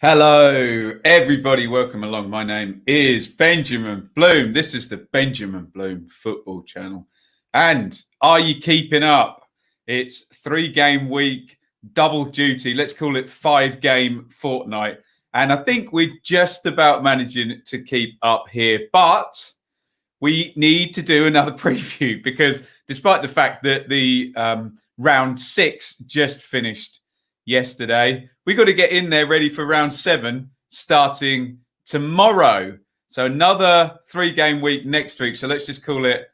Hello, everybody. Welcome along. My name is Benjamin Bloom. This is the Benjamin Bloom Football Channel. And are you keeping up? It's 3-game week, double duty. Let's call it 5-game fortnight. And I think we're just about managing to keep up here. But we need to do another preview because despite the fact that the round 6 just finished yesterday, we got to get in there ready for round 7 starting tomorrow. So another 3-game week next week. So let's just call it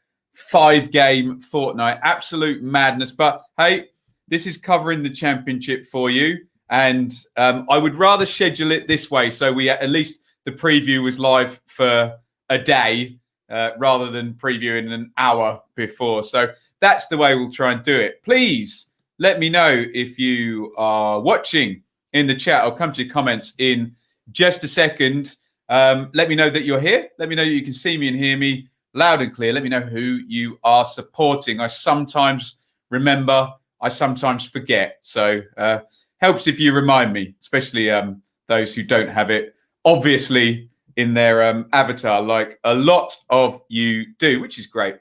5-game fortnight. Absolute madness. But hey, this is covering the championship for you. And I would rather schedule it this way. So we at least the preview was live for a day rather than previewing an hour before. So that's the way we'll try and do it. Please let me know if you are watching in the chat. I'll come to your comments in just a second. Let me know that you're here. Let me know you can see me and hear me loud and clear. Let me know who you are supporting. I sometimes remember, I sometimes forget. So helps if you remind me, especially those who don't have it, obviously, in their avatar, like a lot of you do, which is great.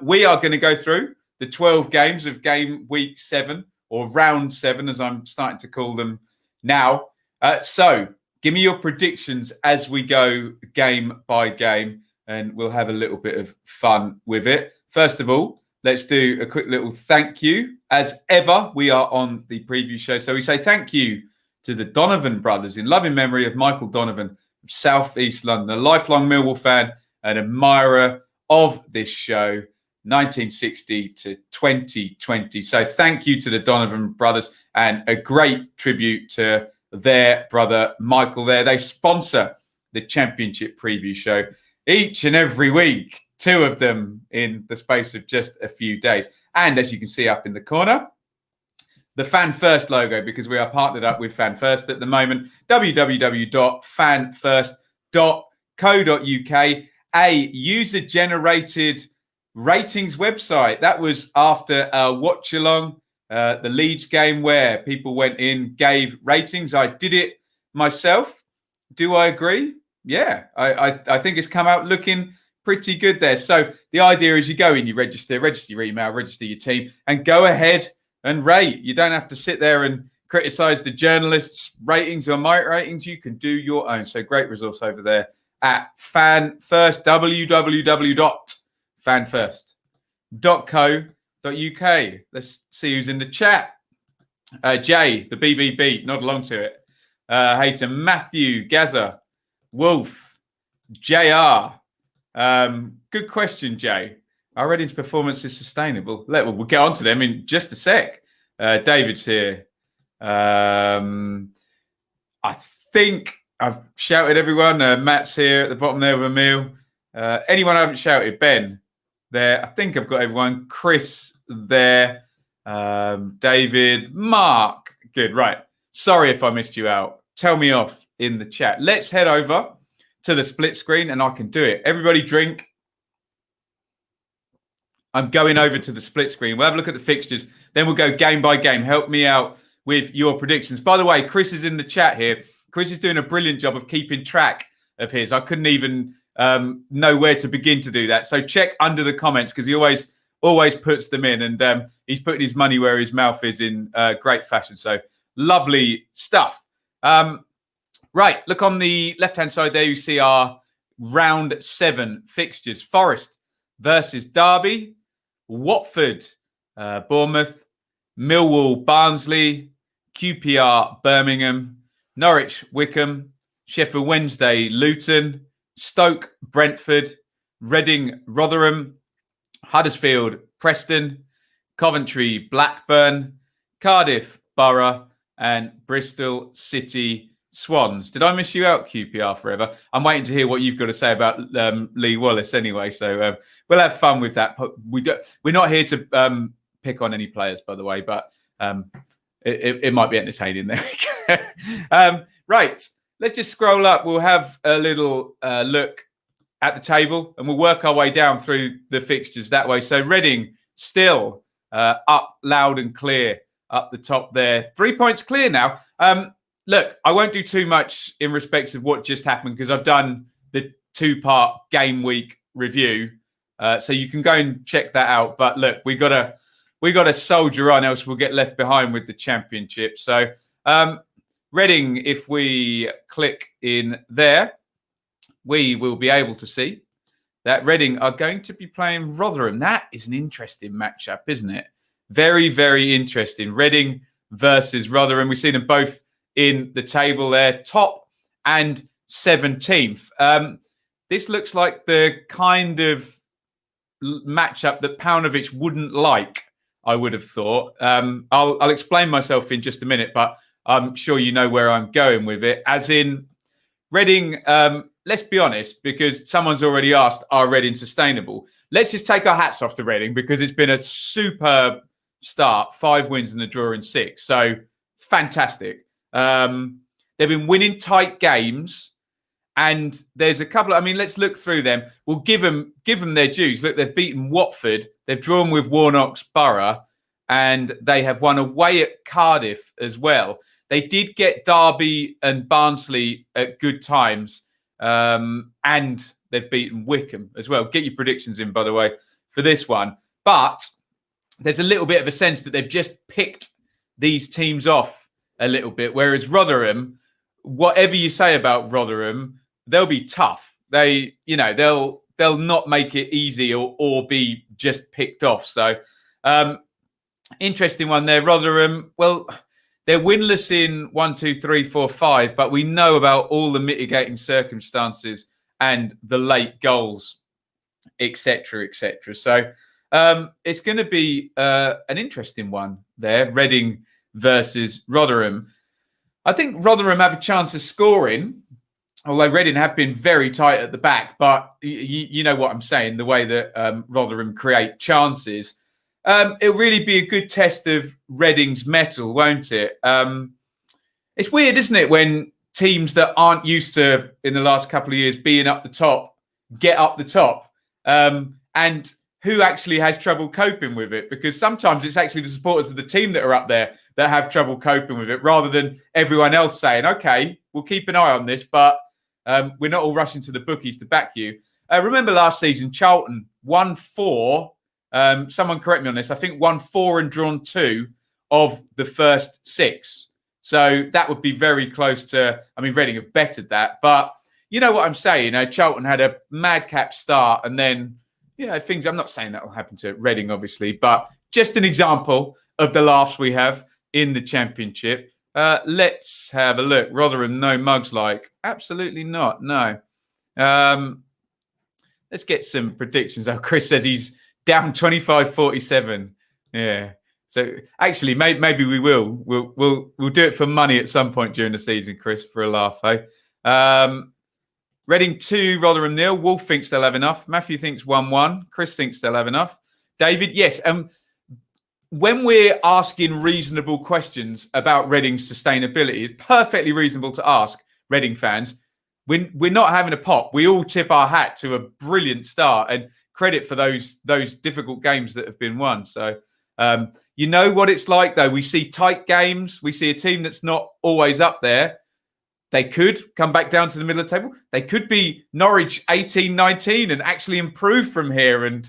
We are going to go through the 12 games of game week 7, or round 7, as I'm starting to call them now. So give me your predictions as we go game by game, and we'll have a little bit of fun with it. First of all, let's do a quick little thank you. As ever, we are on the preview show. So we say thank you to the Donovan brothers in loving memory of Michael Donovan of South East London, a lifelong Millwall fan and admirer of this show, 1960 to 2020. So thank you to the Donovan brothers, and a great tribute to their brother Michael there. They sponsor the championship preview show each and every week, 2 of them in the space of just a few days. And as you can see up in the corner, the Fan First logo, because we are partnered up with Fan First at the moment, www.fanfirst.co.uk, a user-generated ratings website. That was after a watch along, the Leeds game, where people went in, gave ratings. I did it myself. Do I agree? Yeah, I think it's come out looking pretty good there. So the idea is you go in, you register your email, register your team, and go ahead and rate. You don't have to sit there and criticize the journalists' ratings or my ratings. You can do your own. So great resource over there at Fan First, www.fanfirst.co.uk. Let's see who's in the chat. Jay, the BBB, nod along to it. Hey to Matthew, Gaza, Wolf, JR. Good question, Jay. Are Reading's performance is sustainable? We'll get on to them in just a sec. David's here. I think I've shouted everyone. Matt's here at the bottom there with a meal. Anyone I haven't shouted? Ben there. I think I've got everyone. Chris there. David. Mark. Good. Right. Sorry if I missed you out. Tell me off in the chat. Let's head over to the split screen and I can do it. Everybody drink. I'm going over to the split screen. We'll have a look at the fixtures. Then we'll go game by game. Help me out with your predictions. By the way, Chris is in the chat here. Chris is doing a brilliant job of keeping track of his. I couldn't even know where to begin to do that. So check under the comments because he always puts them in. And he's putting his money where his mouth is in great fashion. So lovely stuff. Right. Look on the left-hand side there. You see our round 7 fixtures. Forest versus Derby. Watford, Bournemouth, Millwall, Barnsley, QPR, Birmingham, Norwich, Wickham, Sheffield Wednesday, Luton, Stoke, Brentford, Reading, Rotherham, Huddersfield, Preston, Coventry, Blackburn, Cardiff, Borough, and Bristol City, Swans. Did I miss you out, QPR Forever? I'm waiting to hear what you've got to say about Lee Wallace anyway. So we'll have fun with that. We're not here to pick on any players, by the way, but it might be entertaining there. Right. Let's just scroll up. We'll have a little look at the table and we'll work our way down through the fixtures that way. So Reading still up loud and clear up the top there. 3 points clear now. look, I won't do too much in respects of what just happened because I've done the 2-part game week review, so you can go and check that out. But look, we got to soldier on, else we'll get left behind with the championship. So Reading, if we click in there, we will be able to see that Reading are going to be playing Rotherham. That is an interesting matchup, isn't it? Very, very interesting. Reading versus Rotherham. We see them both in the table there, top and 17th. This looks like the kind of matchup that Paunovic wouldn't like, I would have thought. I'll explain myself in just a minute, but I'm sure you know where I'm going with it. As in, Reading, let's be honest, because someone's already asked, are Reading sustainable? Let's just take our hats off to Reading because it's been a superb start. 5 wins and a draw in 6. So, fantastic. They've been winning tight games. And there's a couple, let's look through them. We'll give them their dues. Look, they've beaten Watford. They've drawn with Warnock's Borough. And they have won away at Cardiff as well. They did get Derby and Barnsley at good times. And they've beaten Wickham as well. Get your predictions in, by the way, for this one. But there's a little bit of a sense that they've just picked these teams off a little bit. Whereas Rotherham, whatever you say about Rotherham, they'll be tough. They'll not make it easy or be just picked off. So, interesting one there. Rotherham, well, they're winless in 1, 2, 3, 4, 5, but we know about all the mitigating circumstances and the late goals, etc., etc. So, it's going to be an interesting one there. Reading versus Rotherham. I think Rotherham have a chance of scoring, although Reading have been very tight at the back. But you know what I'm saying, the way that Rotherham create chances. It'll really be a good test of Reading's mettle, won't it? It's weird, isn't it, when teams that aren't used to, in the last couple of years, being up the top, get up the top. And who actually has trouble coping with it? Because sometimes it's actually the supporters of the team that are up there that have trouble coping with it, rather than everyone else saying, okay, we'll keep an eye on this, but we're not all rushing to the bookies to back you. Remember last season, Charlton won 4. Someone correct me on this. I think won 4 and drawn 2 of the first 6. So that would be very close to, Reading have bettered that. But you know what I'm saying? Charlton had a madcap start and then, things, I'm not saying that will happen to Reading, obviously, but just an example of the laughs we have in the Championship. Let's have a look. Rotherham, no mugs like. Absolutely not, no. Let's get some predictions. Oh, Chris says he's down 25-47. Yeah. So actually, maybe we will. We'll do it for money at some point during the season, Chris, for a laugh, eh? Reading 2, Rotherham 0. Wolf thinks they'll have enough. Matthew thinks 1-1. Chris thinks they'll have enough. David, yes. When we're asking reasonable questions about Reading's sustainability, it's perfectly reasonable to ask Reading fans. We're not having a pop. We all tip our hat to a brilliant start and credit for those difficult games that have been won. So you know what it's like, though. We see tight games. We see a team that's not always up there. They could come back down to the middle of the table. They could be Norwich 18-19 and actually improve from here and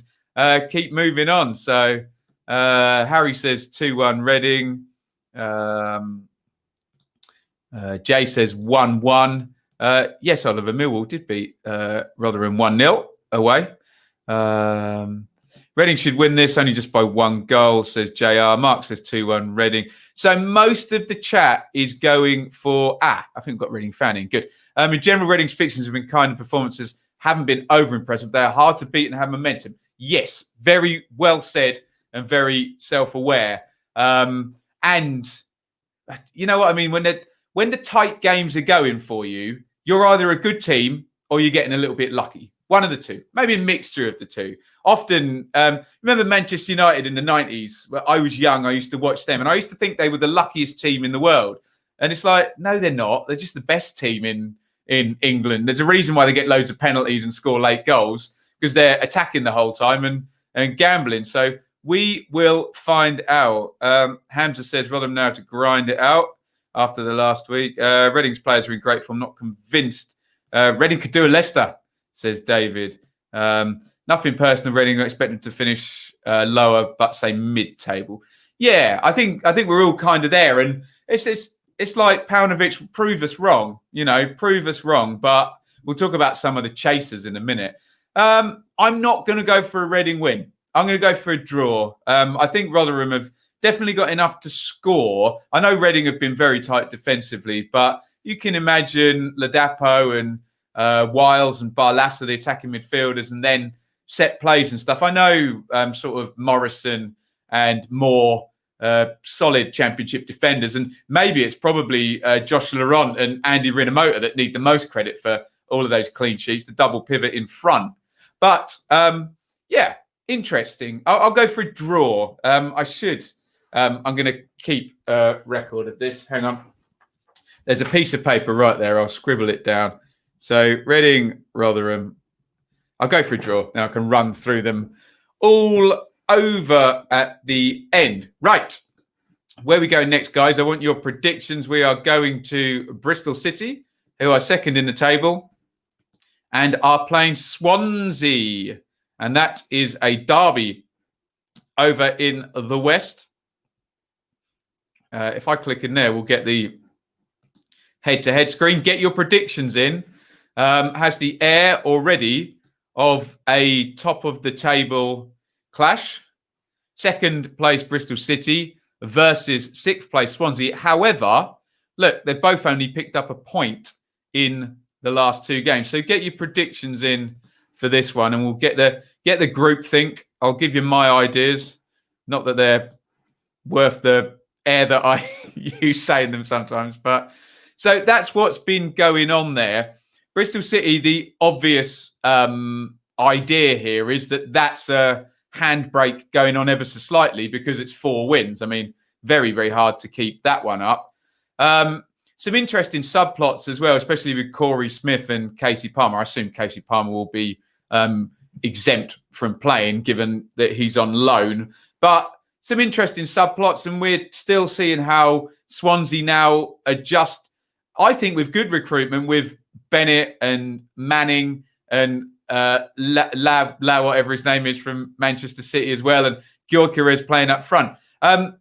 keep moving on. So Harry says 2-1 Reading. Jay says 1-1. Yes, Oliver, Millwall did beat Rotherham 1-0 away. Reading should win this only just by 1 goal, says JR. Mark says 2-1 Reading. So most of the chat is going for, I think we've got Reading fan in. Good. In general, Reading's fixtures have been kind of performances, haven't been over impressive. They are hard to beat and have momentum. Yes, very well said and very self-aware. And you know what I mean? When the tight games are going for you, you're either a good team or you're getting a little bit lucky. One of the two, maybe a mixture of the two. Often, remember Manchester United in the 90s? Where I was young, I used to watch them, and I used to think they were the luckiest team in the world. And it's like, no, they're not. They're just the best team in England. There's a reason why they get loads of penalties and score late goals, because they're attacking the whole time and gambling. So we will find out. Hamza says Rotherham know how to grind it out. after the last week. Reading's players are in great form. Not convinced. Reading could do a Leicester, says David. Nothing personal. Reading, I expect them to finish lower, but say mid-table. Yeah, I think we're all kind of there, and it's like Paunovic, prove us wrong. Prove us wrong. But we'll talk about some of the chasers in a minute. I'm not going to go for a Reading win. I'm going to go for a draw. I think Rotherham have definitely got enough to score. I know Reading have been very tight defensively, but you can imagine Ladapo and Wiles and Barlaser, the attacking midfielders, and then set plays and stuff. I know sort of Morrison and more solid championship defenders, and maybe it's probably Josh Laurent and Andy Rinomota that need the most credit for all of those clean sheets, the double pivot in front. But yeah, interesting. I'll go for a draw. I should. I'm going to keep record of this. Hang on. There's a piece of paper right there. I'll scribble it down. So Reading, Rotherham. I'll go for a draw. Now I can run through them all over at the end. Right. Where we go next, guys? I want your predictions. We are going to Bristol City, who are second in the table, and are playing Swansea. And that is a derby over in the West. If I click in there, we'll get the head-to-head screen. Get your predictions in. Has the air already of a top-of-the-table clash. Second place, Bristol City versus sixth place, Swansea. However, look, they've both only picked up a point in the last two games. So get your predictions in for this one, and we'll get the group think. I'll give you my ideas. Not that they're worth the air that I use saying them sometimes, but so that's what's been going on there. Bristol City, the obvious idea here is that that's a handbrake going on ever so slightly because it's 4 wins. I mean, very, very hard to keep that one up. Some interesting subplots as well, especially with Corey Smith and Casey Palmer. I assume Casey Palmer will be exempt from playing given that he's on loan. But some interesting subplots, and we're still seeing how Swansea now adjust, I think, with good recruitment with Bennett and Manning and La, whatever his name is, from Manchester City as well, and Gyökeres playing up front.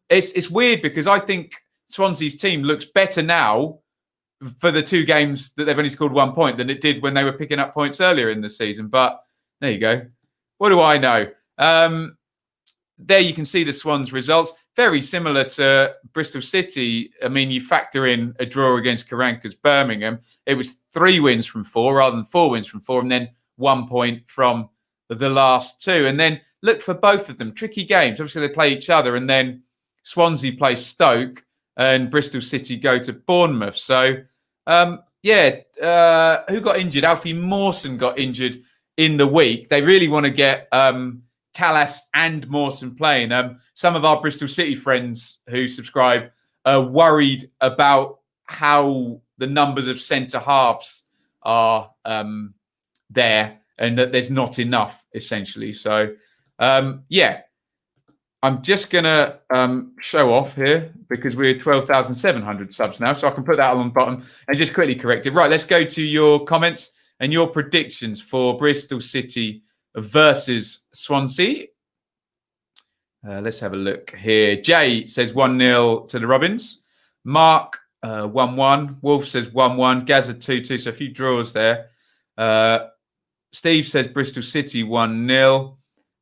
It's weird because I think Swansea's team looks better now for the 2 games that they've only scored 1 point than it did when they were picking up points earlier in the season. But there you go. What do I know? There you can see the Swans results. Very similar to Bristol City. I mean, you factor in a draw against Karanka's Birmingham. It was 3 wins from 4 rather than 4 wins from 4, and then 1 point from the last 2. And then look for both of them. Tricky games. Obviously, they play each other, and then Swansea play Stoke, and Bristol City go to Bournemouth. So, who got injured? Alfie Mawson got injured in the week. They really want to get Callas and Mawson playing. Some of our Bristol City friends who subscribe are worried about how the numbers of centre-halves are there and that there's not enough, essentially. So, I'm just going to show off here because we're 12,700 subs now. So I can put that on the bottom and just quickly correct it. Right, let's go to your comments and your predictions for Bristol City versus Swansea. Let's have a look here. Jay says 1-0 to the Robins. Mark, 1-1. Wolf says 1-1. Gazza 2-2. So a few draws there. Steve says Bristol City 1-0.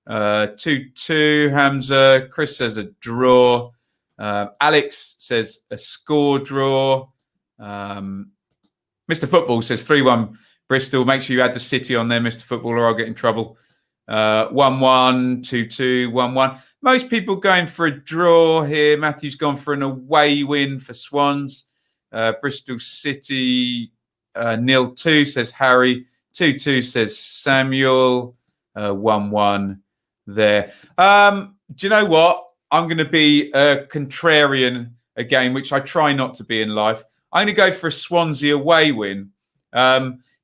2-2. Hamza. Chris says a draw. Alex says a score draw. Mr. Football says 3-1 Bristol. Make sure you add the City on there, Mr. Football, or I'll get in trouble. 1-1, 2-2, 1-1. Most people going for a draw here. Matthew's gone for an away win for Swans. Bristol City 0-2, says Harry. 2-2, says Samuel. 1-1 there. Do you know what? I'm going to be a contrarian again, which I try not to be in life. I'm going to go for a Swansea away win.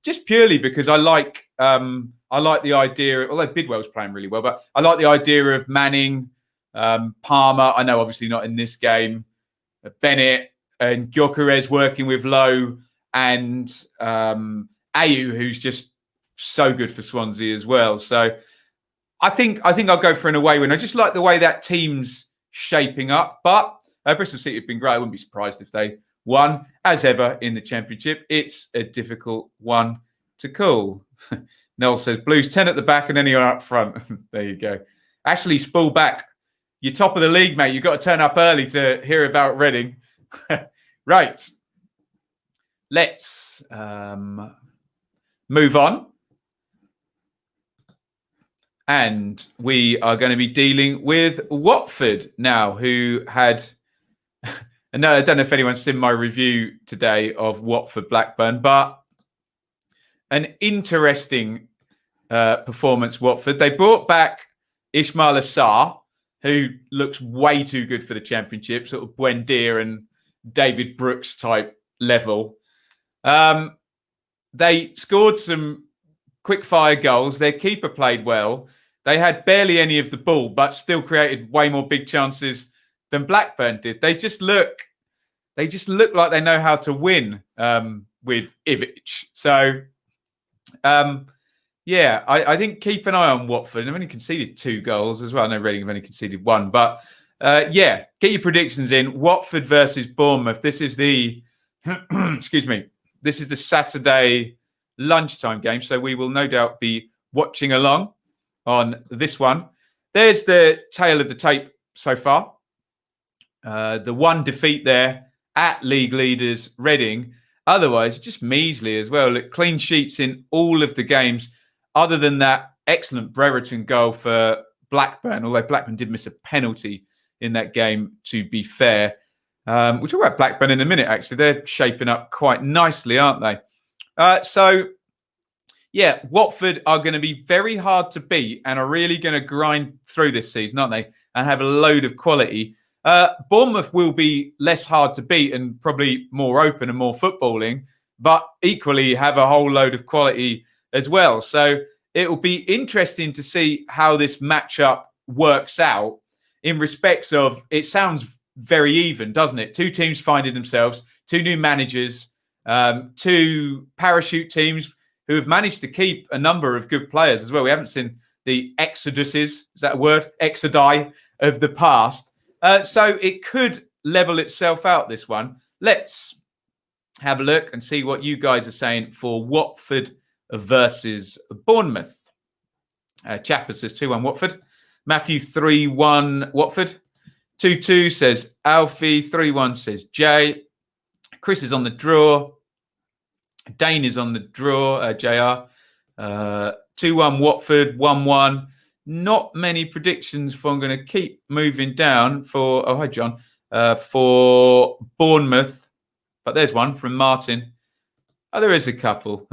Just purely because I like the idea, although Bidwell's playing really well, but I like the idea of Manning, Palmer. I know obviously not in this game, Bennett and Gyökeres working with Lowe and Ayew, who's just so good for Swansea as well. So I think I'll go for an away win. I just like the way that team's shaping up. But Bristol City have been great. I wouldn't be surprised if they won. As ever in the Championship, it's a difficult one to call. Noel says, Blues 10 at the back and then you're up front. There you go. Actually, spool back. You're top of the league, mate. You've got to turn up early to hear about Reading. Right. Let's move on. And we are going to be dealing with Watford now, who had... No, I don't know if anyone's seen my review today of Watford Blackburn, but an interesting performance, Watford. They brought back Ismail Assar, who looks way too good for the Championship, sort of Buendia and David Brooks type level. They scored some quick-fire goals. Their keeper played well. They had barely any of the ball, but still created way more big chances than Blackburn did. They just look like they know how to win with Ivic. So, I think keep an eye on Watford. They've only conceded 2 goals as well. I know Reading have only conceded 1, but get your predictions in. Watford versus Bournemouth. This is the excuse me. This is the Saturday lunchtime game, so we will no doubt be watching along on this one. There's the tail of the tape so far. The one defeat there at league leaders Reading. Otherwise, just measly as well. Look, clean sheets in all of the games, other than that excellent Brereton goal for Blackburn, although Blackburn did miss a penalty in that game, to be fair. We'll talk about Blackburn in a minute, actually. They're shaping up quite nicely, aren't they? Watford are going to be very hard to beat and are really going to grind through this season, aren't they? And have a load of quality. Bournemouth will be less hard to beat and probably more open and more footballing, but equally have a whole load of quality as well. So it will be interesting to see how this matchup works out in respects of, it sounds very even, doesn't it? 2 teams finding themselves, 2 new managers, 2 parachute teams who have managed to keep a number of good players as well. We haven't seen the exoduses, is that a word? Exodi of the past. So it could level itself out, this one. Let's have a look and see what you guys are saying for Watford versus Bournemouth. Chapper says 2-1 Watford. Matthew 3-1 Watford. 2-2 says Alfie. 3-1 says Jay. Chris is on the draw. Dane is on the draw, JR. 2-1 Watford, 1-1. Not many predictions for, I'm going to keep moving down for, oh, hi, John, for Bournemouth. But there's one from Martin. Oh, there is a couple.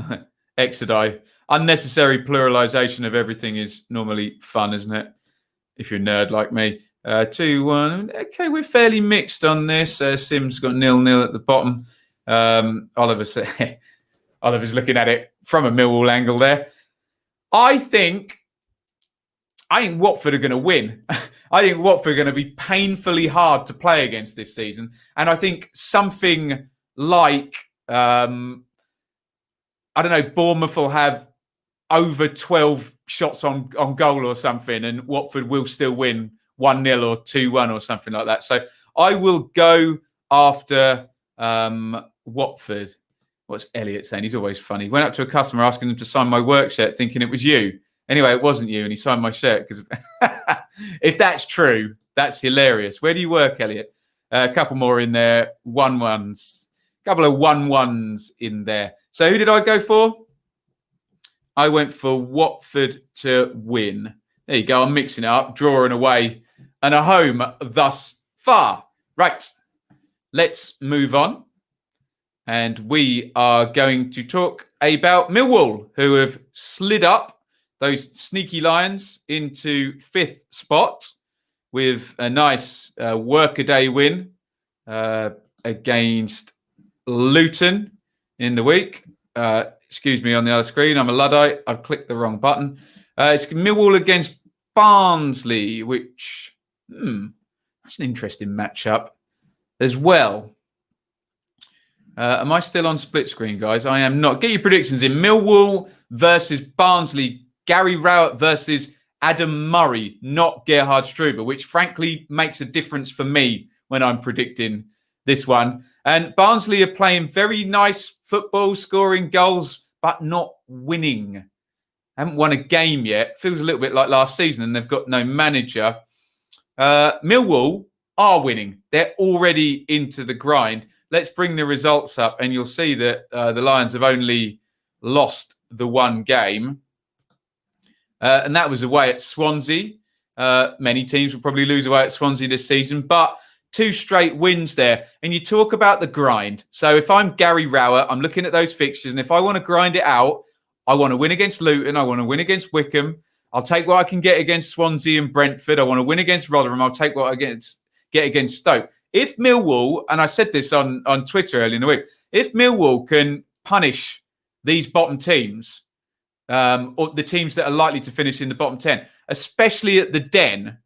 Exodi. Unnecessary pluralization of everything is normally fun, isn't it? If you're a nerd like me. 2-1. Okay, we're fairly mixed on this. Sim's got 0-0 at the bottom. Oliver's looking at it from a Millwall angle there. I think Watford are going to win. I think Watford are going to be painfully hard to play against this season. And I think something like, Bournemouth will have over 12 shots on goal or something, and Watford will still win 1-0 or 2-1 or something like that. So I will go after Watford. What's Elliot saying? He's always funny. Went up to a customer asking them to sign my work shirt, thinking it was you. Anyway, it wasn't you, and he signed my shirt. Because if that's true, that's hilarious. Where do you work, Elliot? A couple more in there. 1-1s. A couple of 1-1s in there. So who did I go for? I went for Watford to win. There you go. I'm mixing it up. Drawing away and a home thus far. Right. Let's move on. And we are going to talk about Millwall, who have slid up those sneaky Lions into 5th spot with a nice workaday win against Luton in the week. Excuse me, on the other screen, I'm a Luddite. I've clicked the wrong button. It's Millwall against Barnsley, which, that's an interesting matchup as well. Am I still on split screen, guys? I am not. Get your predictions in. Millwall versus Barnsley. Gary Rowett versus Adam Murray, not Gerhard Struber, which frankly makes a difference for me when I'm predicting this one. And Barnsley are playing very nice football, scoring goals, but not winning. Haven't won a game yet. Feels a little bit like last season, and they've got no manager. Millwall are winning. They're already into the grind. Let's bring the results up, and you'll see that the Lions have only lost the one game. And that was away at Swansea. Many teams will probably lose away at Swansea this season, but 2 straight wins there. And you talk about the grind. So if I'm Gary Rowett, I'm looking at those fixtures, and if I want to grind it out, I want to win against Luton. I want to win against Wycombe. I'll take what I can get against Swansea and Brentford. I want to win against Rotherham. I'll take what I get against Stoke. If Millwall, and I said this on Twitter earlier in the week, if Millwall can punish these bottom teams, or the teams that are likely to finish in the bottom 10, especially at the Den,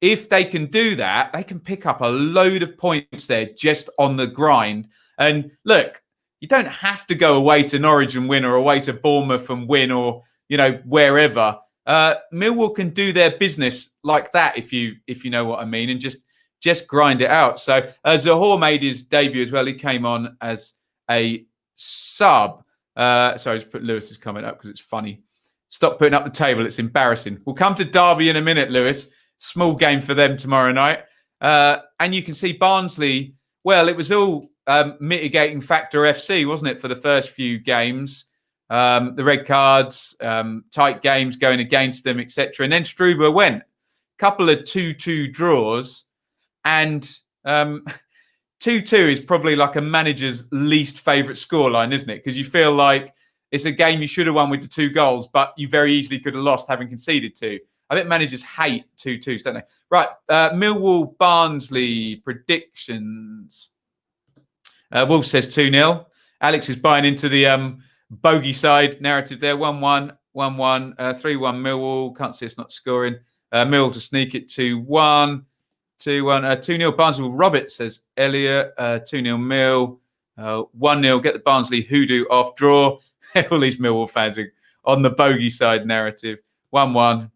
if they can do that, they can pick up a load of points there just on the grind. And look, you don't have to go away to Norwich and win, or away to Bournemouth and win, or wherever. Millwall can do their business like that, if you know what I mean, and just grind it out. So Zohore made his debut as well. He came on as a sub. Sorry, just put Lewis's comment up because it's funny. Stop putting up the table. It's embarrassing. We'll come to Derby in a minute, Lewis. Small game for them tomorrow night. And you can see Barnsley, well, it was all mitigating factor FC, wasn't it, for the first few games? The red cards, tight games going against them, etc. And then Struber went. Couple of 2-2 draws. And 2-2 is probably like a manager's least favourite scoreline, isn't it? Because you feel like it's a game you should have won with the 2 goals, but you very easily could have lost having conceded 2. I bet managers hate 2-2s, don't they? Right, Millwall, Barnsley predictions. Wolf says 2-0. Alex is buying into the bogey side narrative there. 1-1, 1-1, 3-1 Millwall. Can't see us not scoring. Mill to sneak it 2-1. 2-0 Barnsley. Robert says Elliot. 2-0 Mill. 1-0. Get the Barnsley hoodoo off draw. All these Millwall fans are on the bogey side narrative. 1-1.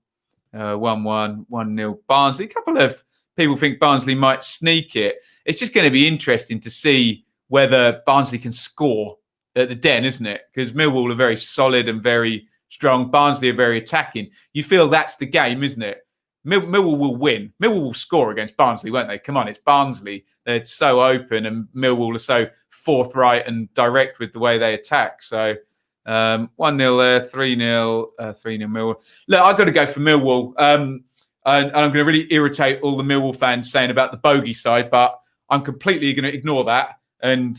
1-1. 1-0 Barnsley. A couple of people think Barnsley might sneak it. It's just going to be interesting to see whether Barnsley can score at the Den, isn't it? Because Millwall are very solid and very strong. Barnsley are very attacking. You feel that's the game, isn't it? Millwall will win. Millwall will score against Barnsley, won't they? Come on, it's Barnsley. They're so open, and Millwall are so forthright and direct with the way they attack. So 1-0 there, 3-0, 3-0 Millwall. Look, I've got to go for Millwall. And I'm going to really irritate all the Millwall fans saying about the bogey side, but I'm completely going to ignore that. And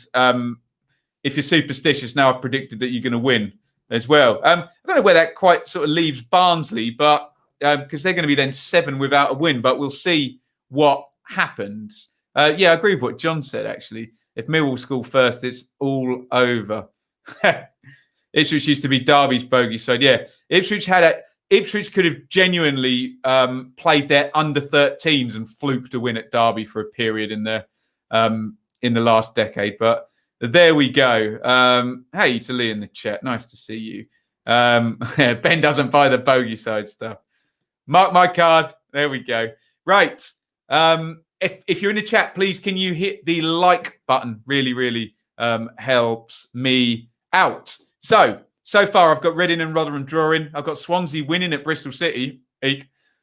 if you're superstitious, now I've predicted that you're going to win as well. I don't know where that quite sort of leaves Barnsley, but because they're going to be then 7 without a win, but we'll see what happens. Yeah, I agree with what John said, actually. If Millwall score first, it's all over. Ipswich used to be Derby's bogey side. Yeah, Ipswich could have genuinely played their under-13s and fluked a win at Derby for a period in the last decade. But there we go. Hey to Lee in the chat. Nice to see you. Ben doesn't buy the bogey side stuff. Mark my card. There we go. Right. If you're in the chat, please can you hit the like button? Really, really helps me out. So far I've got Reading and Rotherham drawing. I've got Swansea winning at Bristol City.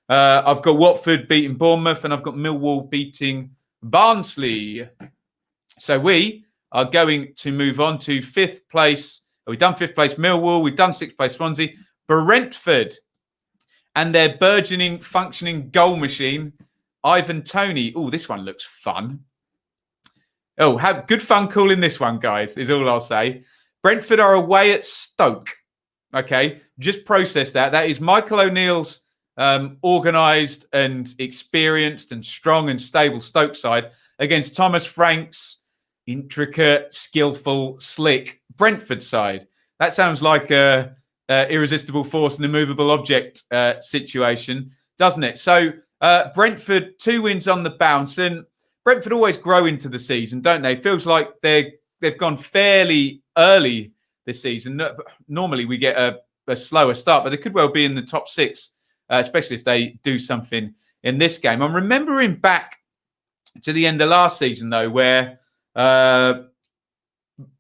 I've got Watford beating Bournemouth, and I've got Millwall beating Barnsley. So we are going to move on to 5th place. We've done 5th place Millwall. We've done 6th place Swansea. Brentford and their burgeoning, functioning goal machine, Ivan Toney. Oh, this one looks fun. Oh, have good fun calling this one, guys, is all I'll say. Brentford are away at Stoke. Okay, just process that. That is Michael O'Neill's organised and experienced and strong and stable Stoke side against Thomas Frank's intricate, skillful, slick Brentford side. That sounds like a irresistible force and immovable object situation, doesn't it? So Brentford, 2 wins on the bounce, and Brentford always grow into the season, don't they? Feels like they're they've gone fairly early this season. Normally we get a slower start, but they could well be in the top 6, especially if they do something in this game. I'm remembering back to the end of last season, though, where,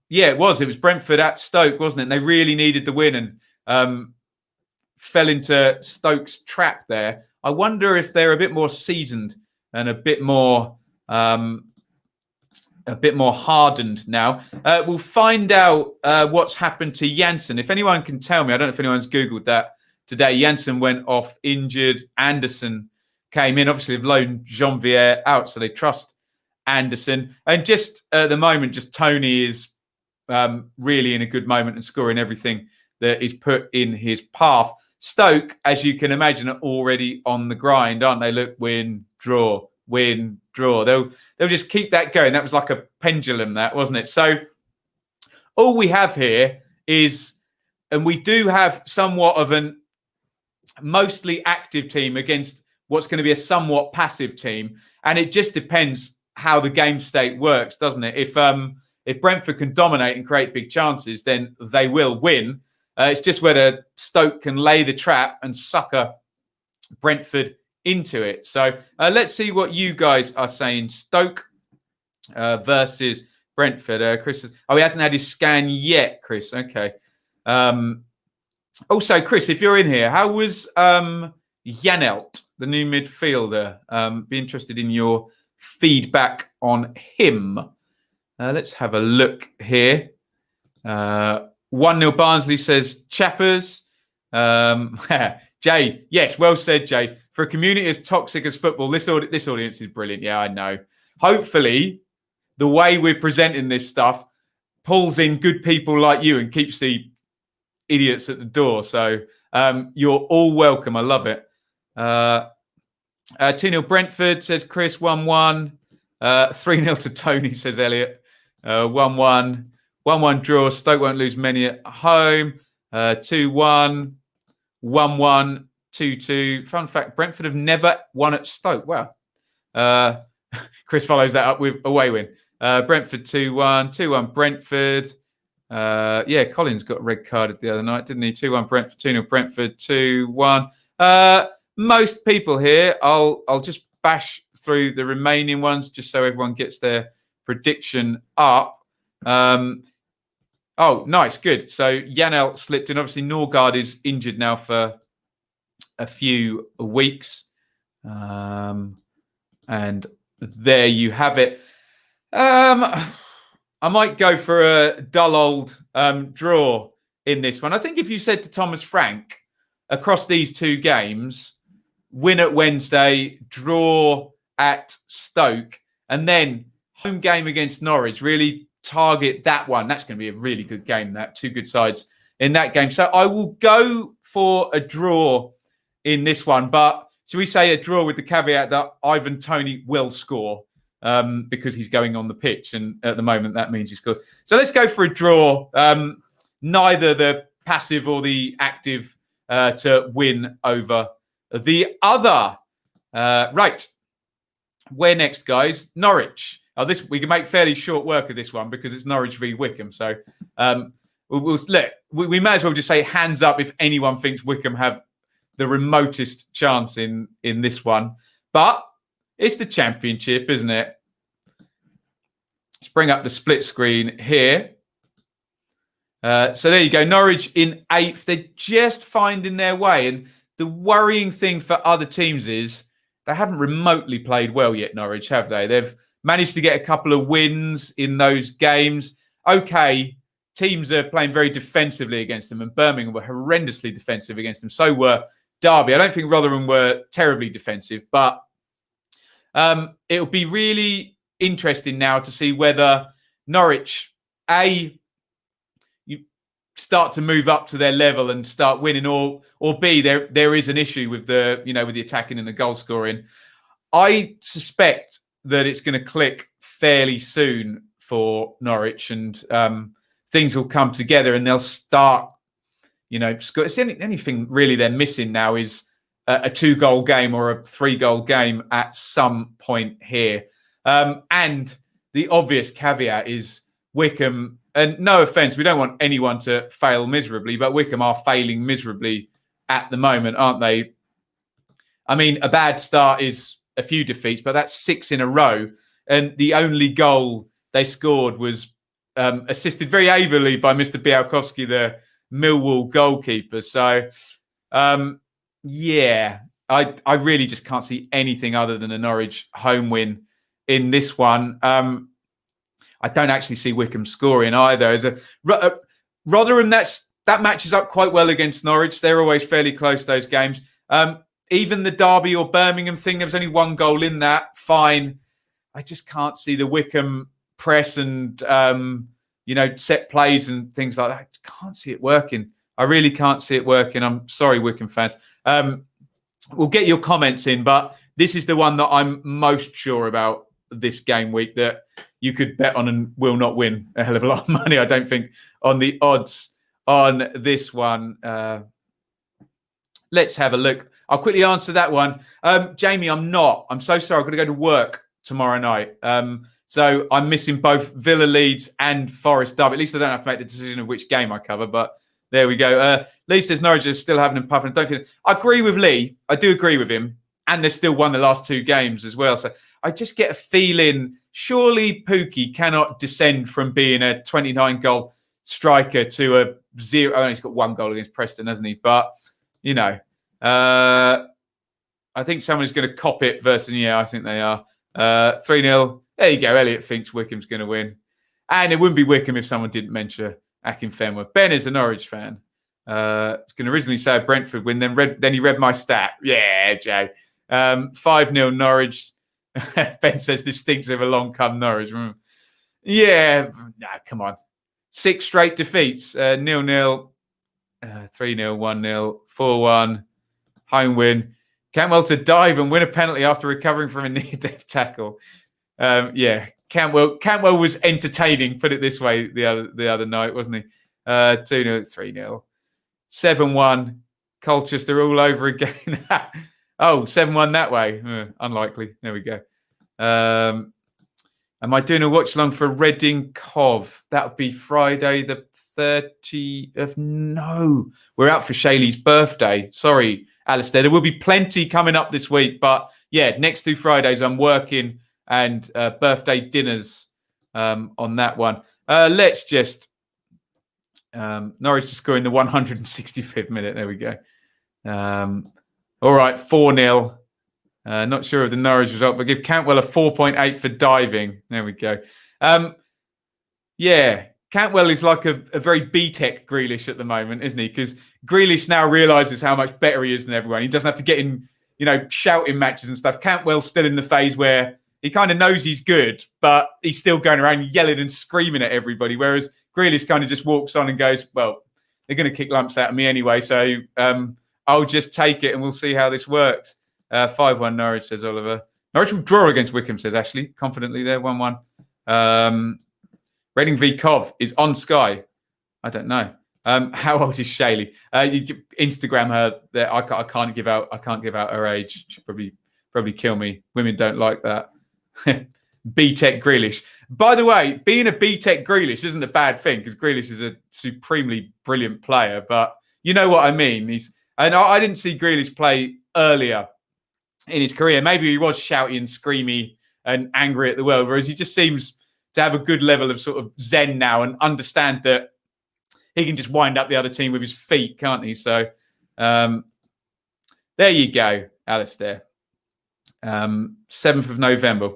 it was Brentford at Stoke, wasn't it? And they really needed the win and fell into Stoke's trap there. I wonder if they're a bit more seasoned and a bit more hardened now. We'll find out what's happened to Janssen. If anyone can tell me, I don't know if anyone's Googled that today. Janssen went off injured. Anderson came in. Obviously, they've loaned Jean-Vier out, so they trust Anderson. And just at the moment, just Tony is really in a good moment and scoring everything that is put in his path. Stoke, as you can imagine, are already on the grind, aren't they? Look, win, draw, win, draw. They'll just keep that going. That was like a pendulum, that, wasn't it? So all we have here is, and we do have somewhat of an mostly active team against what's going to be a somewhat passive team. And it just depends how the game state works, doesn't it? If Brentford can dominate and create big chances, then they will win. It's just whether Stoke can lay the trap and sucker Brentford into it. So let's see what you guys are saying. Stoke versus Brentford. Chris, he hasn't had his scan yet, Chris. Okay. Also, Chris, if you're in here, how was Janelt, the new midfielder? Be interested in your feedback on him. Let's have a look here. 1-0 Barnsley says Chappers. Jay, yes, well said, Jay. For a community as toxic as football, this audience is brilliant. Yeah, I know. Hopefully, the way we're presenting this stuff pulls in good people like you and keeps the idiots at the door. So you're all welcome. I love it. 2-0 Brentford, says Chris. 1-1. 3-0 to Tony, says Elliot. 1-1. 1-1 draw. Stoke won't lose many at home. 2-1. 1-1. 2-2. Fun fact, Brentford have never won at Stoke. Wow. Chris follows that up with away win. Brentford 2-1. 2-1 Brentford. Collins got red carded the other night, didn't he? 2-1 Brentford. 2-0 Brentford. 2-1. Most people here, I'll just bash through the remaining ones just so everyone gets their prediction up. Nice, good. So Janelt slipped in. Obviously, Norgard is injured now for a few weeks. And there you have it. I might go for a dull old draw in this one. I think if you said to Thomas Frank, across these two games, win at Wednesday, draw at Stoke, and then home game against Norwich, really target that one. That's going to be a really good game, that. Two good sides in that game. So I will go for a draw in this one. But should we say a draw with the caveat that Ivan Toney will score because he's going on the pitch. And at the moment, that means he scores. So let's go for a draw. Neither the passive or the active to win over the other. Right. Where next, guys? Norwich. This we can make fairly short work of this one because it's Norwich v Wickham. So we may as well just say hands up if anyone thinks Wickham have the remotest chance in this one. But it's the Championship, isn't it? Let's bring up the split screen here. So there you go. Norwich in 8th. They're just finding their way. And the worrying thing for other teams is they haven't remotely played well yet, Norwich, have they? They've managed to get a couple of wins in those games. Okay, teams are playing very defensively against them, and Birmingham were horrendously defensive against them. So were Derby. I don't think Rotherham were terribly defensive, but it'll be really interesting now to see whether Norwich, you start to move up to their level and start winning, or B, there is an issue with the attacking and the goal scoring. I suspect that it's going to click fairly soon for Norwich, and things will come together and they'll start, score. It's anything really they're missing now is a 2-goal game or a 3-goal game at some point here. And the obvious caveat is Wycombe, and no offence, we don't want anyone to fail miserably, but Wycombe are failing miserably at the moment, aren't they? I mean, a bad start is a few defeats, but that's 6 in a row. And the only goal they scored was assisted very ably by Mr. Białkowski, the Millwall goalkeeper. So, yeah, I really just can't see anything other than a Norwich home win in this one. I don't actually see Wycombe scoring either. As Rotherham, that matches up quite well against Norwich. They're always fairly close, those games. Even the Derby or Birmingham thing, there was only 1 goal in that. Fine. I just can't see the Wycombe press and, set plays and things like that. I can't see it working. I really can't see it working. I'm sorry, Wycombe fans. We'll get your comments in, but this is the one that I'm most sure about this game week that you could bet on and will not win a hell of a lot of money, I don't think, on the odds on this one. Let's have a look. I'll quickly answer that one. Jamie, I'm not. I'm so sorry. I've got to go to work tomorrow night. So I'm missing both Villa Leeds and Forest Derby. At least I don't have to make the decision of which game I cover, but there we go. Lee says Norwich is still having him puffing. I agree with Lee. I do agree with him. And they've still won the last 2 games as well. So I just get a feeling surely Pookie cannot descend from being a 29-goal striker to a 0. Oh, he's got 1 goal against Preston, hasn't he? But, I think someone's going to cop it versus, I think they are. 3-0. There you go. Elliot thinks Wycombe's going to win. And it wouldn't be Wycombe if someone didn't mention Akinfenwa. Ben is a Norwich fan. It's going to originally say a Brentford win, then he read my stat. Yeah, Jay. 5-0 Norwich. Ben says this stinks of a long come Norwich. Yeah, come on. 6 straight defeats. 0-0, 3-0, 1-0, 4-1. Home win. Cantwell to dive and win a penalty after recovering from a near-death tackle. Cantwell was entertaining, put it this way, the other night, wasn't he? 2-0, 3-0. 7-1. Colchester all over again. 7-1 that way. Unlikely. There we go. Am I doing a watch along for Reading Cov? That would be Friday the 30th. No, we're out for Shaylee's birthday. Sorry, Alistair. There will be plenty coming up this week, but yeah, next 2 Fridays I'm working and birthday dinners on that one. Let's just Norwich to score in the 165th minute. There we go. All right, 4-0. Not sure of the Norwich result, but give Cantwell a 4.8 for diving. There we go. Cantwell is like a very B-Tech Grealish at the moment, isn't he? Because Grealish now realises how much better he is than everyone. He doesn't have to get in, shouting matches and stuff. Cantwell's still in the phase where he kind of knows he's good, but he's still going around yelling and screaming at everybody. Whereas Grealish kind of just walks on and goes, well, they're going to kick lumps out of me anyway, so I'll just take it and we'll see how this works. 5-1 Norwich, says Oliver. Norwich will draw against Wycombe, says Ashley, confidently there, 1-1. Reading v Cov is on Sky. I don't know. How old is Shaylee? You Instagram her. There, I can't give out her age. She'll probably kill me. Women don't like that. B-Tech Grealish. By the way, being a B-Tech Grealish isn't a bad thing because Grealish is a supremely brilliant player. But you know what I mean. I didn't see Grealish play earlier in his career. Maybe he was shouty and screamy and angry at the world, whereas he just seems to have a good level of sort of zen now and understand that he can just wind up the other team with his feet, can't he? So there you go, Alistair. 7th of November.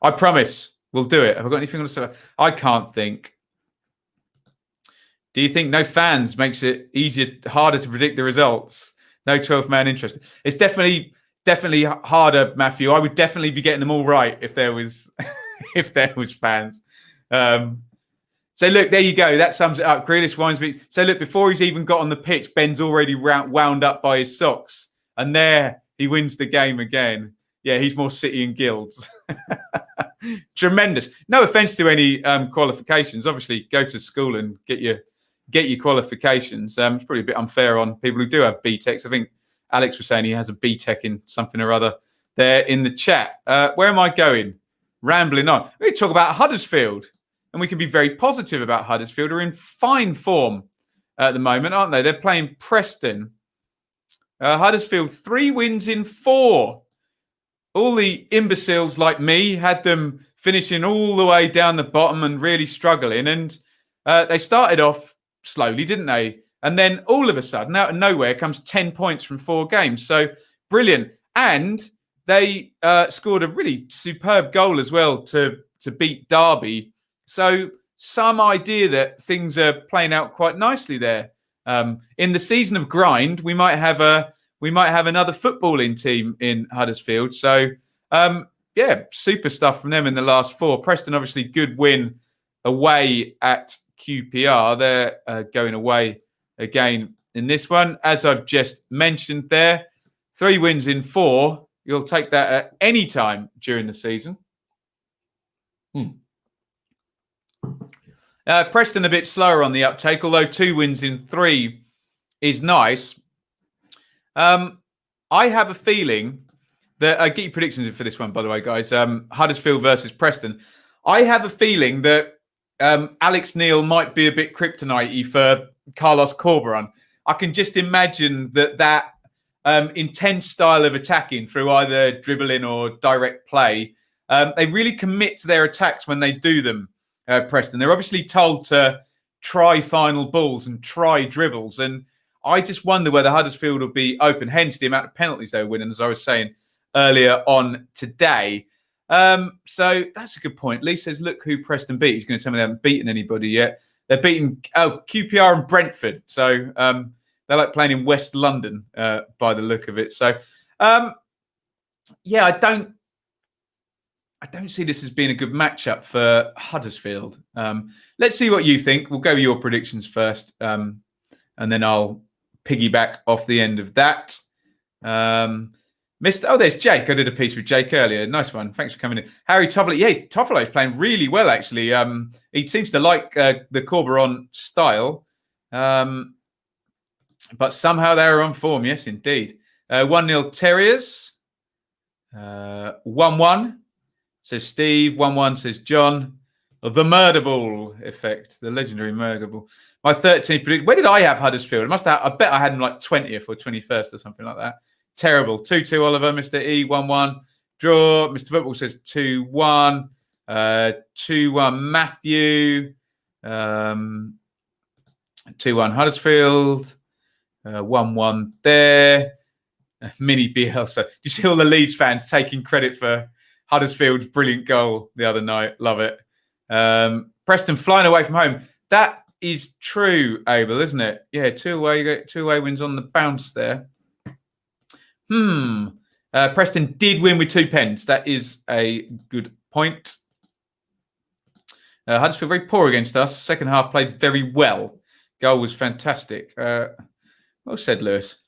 I promise we'll do it. Have I got anything on to say? I can't think. Do you think no fans makes it harder to predict the results? No 12-man interest. It's definitely harder, Matthew. I would definitely be getting them all right if there was fans. So look, there you go. That sums it up. Grealish winds me. So look, before he's even got on the pitch, Ben's already wound up by his socks, and there he wins the game again. Yeah, he's more City and Guilds. Tremendous. No offence to any qualifications. Obviously, go to school and get your qualifications. It's probably a bit unfair on people who do have BTECs. I think Alex was saying he has a BTEC in something or other there in the chat. Where am I going? Rambling on. We talk about Huddersfield. and we can be very positive about Huddersfield, are in fine form at the moment, aren't they? They're playing Preston. Huddersfield, 3 wins in 4. All the imbeciles like me had them finishing all the way down the bottom and really struggling. And they started off slowly, didn't they? And then all of a sudden, out of nowhere, comes 10 points from 4 games. So brilliant. And they scored a really superb goal as well to beat Derby. So some idea that things are playing out quite nicely there. In the season of grind, we might have another footballing team in Huddersfield. So super stuff from them in the last 4. Preston, obviously, good win away at QPR. They're going away again in this one. As I've just mentioned there, 3 wins in 4. You'll take that at any time during the season. Preston a bit slower on the uptake, although 2 wins in 3 is nice. I have a feeling that get your predictions in for this one, by the way, guys. Huddersfield versus Preston. I have a feeling that Alex Neil might be a bit kryptonite-y for Carlos Corberan. I can just imagine that intense style of attacking through either dribbling or direct play. They really commit to their attacks when they do them, Preston. They're obviously told to try final balls and try dribbles. And I just wonder whether Huddersfield will be open, hence the amount of penalties they were winning, as I was saying earlier on today. So that's a good point. Lee says, look who Preston beat. He's going to tell me they haven't beaten anybody yet. They're beating QPR and Brentford. So they're like playing in West London by the look of it. So, I don't see this as being a good matchup for Huddersfield. Let's see what you think. We'll go with your predictions first, and then I'll piggyback off the end of that. There's Jake. I did a piece with Jake earlier. Nice one. Thanks for coming in. Harry Toffolo. Yeah, Toffolo's playing really well, actually. He seems to like the Corberan style. But somehow they're on form. Yes, indeed. 1-0 Terriers. 1-1 says Steve. 1-1 says John. The murder ball effect. The legendary murder ball. My 13th prediction. Where did I have Huddersfield? I bet I had them like 20th or 21st or something like that. Terrible. 2-2 Oliver. Mr. E. 1-1. Draw. Mr. Football says 2-1. 2-1 Matthew. 2-1 Huddersfield. 1-1 there. Mini BL. So you see all the Leeds fans taking credit for Huddersfield's brilliant goal the other night. Love it. Preston flying away from home. That is true, Abel, isn't it? Yeah, 2 away. You get 2 away wins on the bounce there. Preston did win with 2 pens. That is a good point. Huddersfield very poor against us. Second half played very well. Goal was fantastic. Well said, Lewis.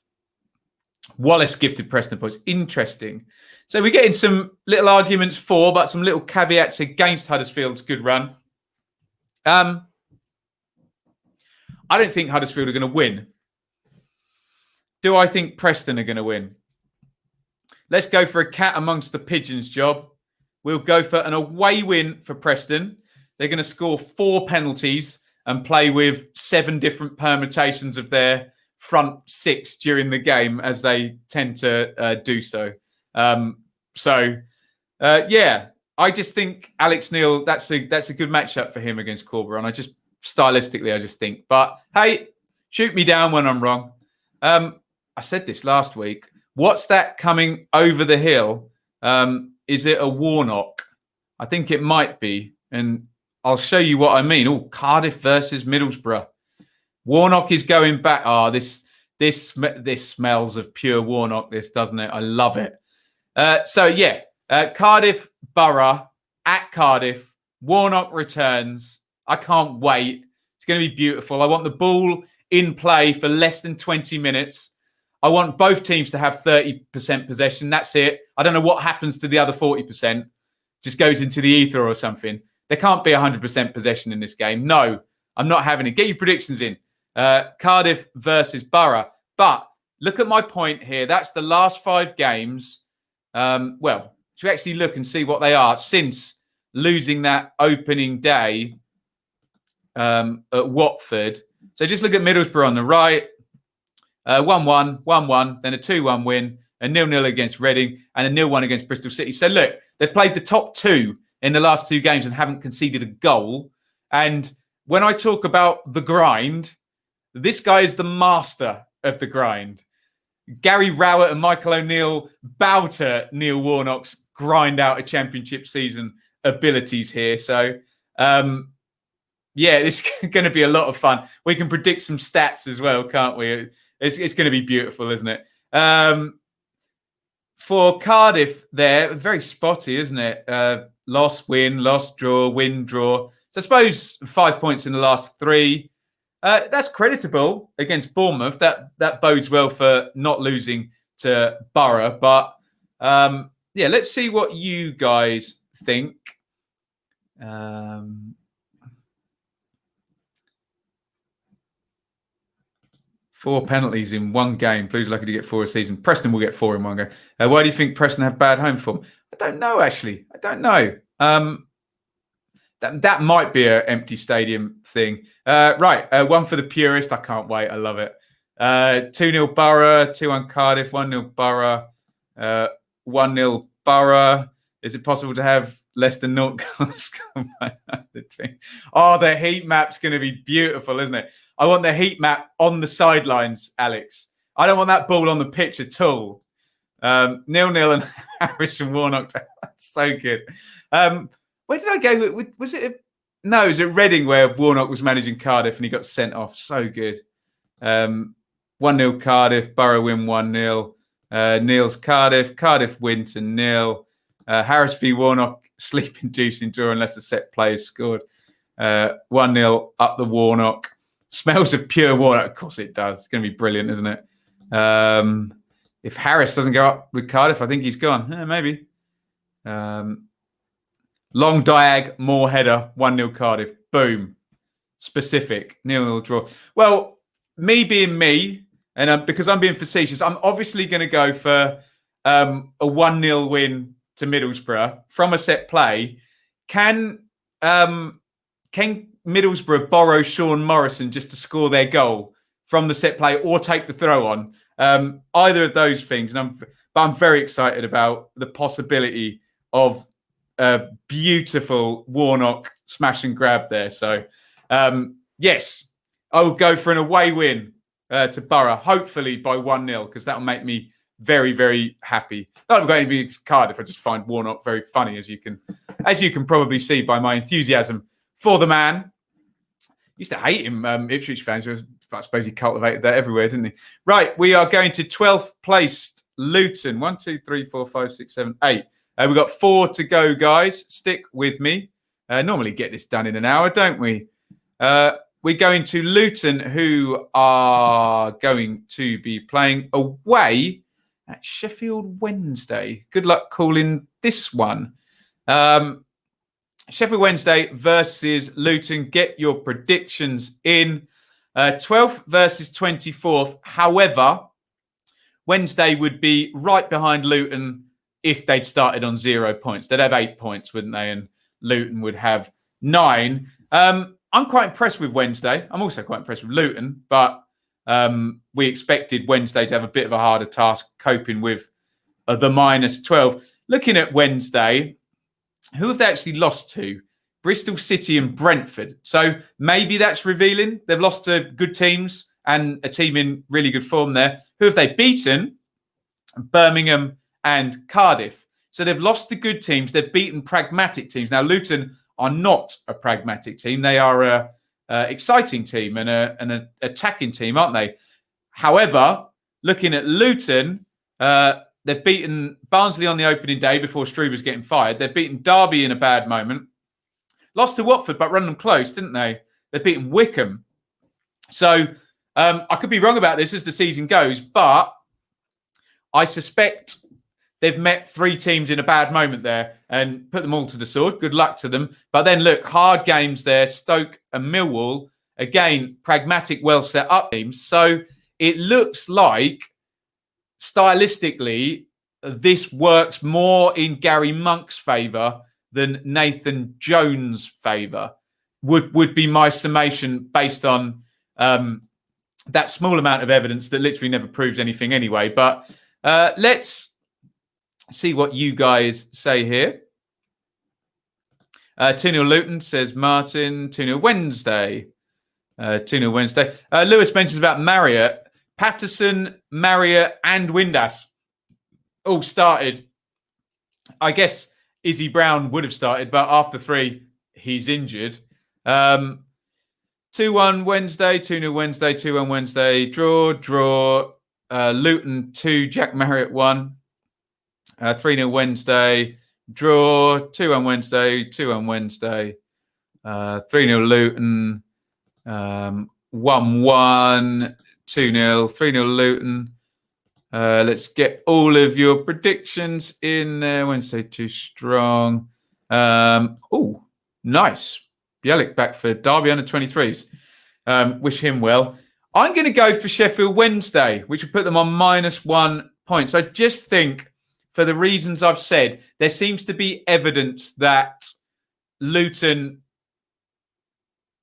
Wallace gifted Preston points. Interesting. So we're getting some little arguments for, but some little caveats against Huddersfield's good run. I don't think Huddersfield are going to win. Do I think Preston are going to win? Let's go for a cat amongst the pigeons job. We'll go for an away win for Preston. They're going to score 4 penalties and play with 7 different permutations of their front 6 during the game, as they tend to do so. I just think Alex Neil, that's a good matchup for him against Corberan. I just think. But hey, shoot me down when I'm wrong. I said this last week. What's that coming over the hill? Is it a Warnock? I think it might be. And I'll show you what I mean. Oh, Cardiff versus Middlesbrough. Warnock is going back. Oh, this smells of pure Warnock, this, doesn't it? I love it. Cardiff Borough at Cardiff. Warnock returns. I can't wait. It's going to be beautiful. I want the ball in play for less than 20 minutes. I want both teams to have 30% possession. That's it. I don't know what happens to the other 40%. Just goes into the ether or something. There can't be 100% possession in this game. No, I'm not having it. Get your predictions in. Cardiff versus Borough. But look at my point here. That's the last 5 games. To actually look and see what they are since losing that opening day at Watford. So just look at Middlesbrough on the right. 1-1, 1-1, then a 2-1 win, a 0-0 against Reading, and a 0-1 against Bristol City. So look, they've played the top two in the last two games and haven't conceded a goal. And when I talk about the grind, this guy is the master of the grind. Gary Rowett and Michael O'Neill bow to Neil Warnock's grind out a championship season abilities here. So, yeah, it's going to be a lot of fun. We can predict some stats as well, can't we? It's going to be beautiful, isn't it? For Cardiff, there, very spotty, isn't it? Loss, win, loss, draw, win, draw. So I suppose 5 points in the last three. That's creditable against Bournemouth. That bodes well for not losing to Borough. But yeah, let's see what you guys think. 4 penalties in one game. Blues lucky to get 4 a season. Preston will get 4 in one game. Why do you think Preston have bad home form? I don't know, actually. I don't know. That might be an empty stadium thing. Right, one for the purist. I can't wait. I love it. 2-0 Borough, 2-1 Cardiff, 1-0 Borough, 1-0 Borough. Is it possible to have less than 0 goals? Oh, the heat map's going to be beautiful, isn't it? I want the heat map on the sidelines, Alex. I don't want that ball on the pitch at all. 0-0 and Harrison Warnock. That's so good. Where did I go? Was it? No, it was at Reading where Warnock was managing Cardiff and he got sent off. So good. 1-0 Cardiff. Borough win 1-0. Neil's Cardiff. Cardiff win to 0. Harris v Warnock. Sleep-inducing draw unless a set play is scored. 1-0 up the Warnock. Smells of pure Warnock. Of course it does. It's going to be brilliant, isn't it? If Harris doesn't go up with Cardiff, I think he's gone. Maybe. Long diag, more header, 1-0 Cardiff. Boom. Specific. 0-0 draw. Well, me being me, and because I'm being facetious, I'm obviously going to go for a 1-0 win to Middlesbrough from a set play. Can Middlesbrough borrow Sean Morrison just to score their goal from the set play or take the throw on? Either of those things. But I'm very excited about the possibility of a beautiful Warnock smash and grab there. So, yes, I will go for an away win to Borough, hopefully by 1-0, because that will make me very, very happy. Not I've got anything against Cardiff. I just find Warnock very funny, as you can probably see by my enthusiasm for the man. Used to hate him, Ipswich fans. I suppose he cultivated that everywhere, didn't he? Right, we are going to 12th placed Luton. 1, 2, 3, 4, 5, 6, 7, 8. We've got 4 to go, guys. Stick with me. Normally get this done in an hour, don't we? We're going to Luton, who are going to be playing away at Sheffield Wednesday. Good luck calling this one. Sheffield Wednesday versus Luton. Get your predictions in. 12th versus 24th. However, Wednesday would be right behind Luton if they'd started on 0 points. They'd have 8 points, wouldn't they? And Luton would have 9. I'm quite impressed with Wednesday. I'm also quite impressed with Luton, but we expected Wednesday to have a bit of a harder task coping with the -12. Looking at Wednesday, who have they actually lost to? Bristol City and Brentford. So maybe that's revealing. They've lost to good teams and a team in really good form there. Who have they beaten? Birmingham and Cardiff. So they've lost to good teams. They've beaten pragmatic teams. Now, Luton are not a pragmatic team. They are a exciting team and an attacking team, aren't they? However, looking at Luton, they've beaten Barnsley on the opening day before Struber's getting fired. They've beaten Derby in a bad moment. Lost to Watford, but run them close, didn't they? They've beaten Wickham. So I could be wrong about this as the season goes, but I suspect they've met 3 teams in a bad moment there and put them all to the sword. Good luck to them. But then look, hard games there, Stoke and Millwall. Again, pragmatic, well set up teams. So it looks like stylistically, this works more in Gary Monk's favour than Nathan Jones' favour. would be my summation based on that small amount of evidence that literally never proves anything anyway. But let's see what you guys say here. 2-0 Luton, says Martin. 2-0 Wednesday. 2-0 Wednesday. Lewis mentions about Marriott. Patterson, Marriott, and Windass all started. I guess Izzy Brown would have started, but after 3, he's injured. 2-1 Wednesday, 2-0 Wednesday, 2-1 Wednesday. Draw. Luton 2, Jack Marriott 1. 3-0 Wednesday. Draw. 2-1 Wednesday, 2-1 Wednesday. 3-0 Luton. 1-1. 2-0. 3-0 Luton. Let's get all of your predictions in there. Wednesday too strong. Oh, nice. Bielik back for Derby under 23s. Wish him well. I'm going to go for Sheffield Wednesday, which will put them on -1 point. So I just think, for the reasons I've said, there seems to be evidence that Luton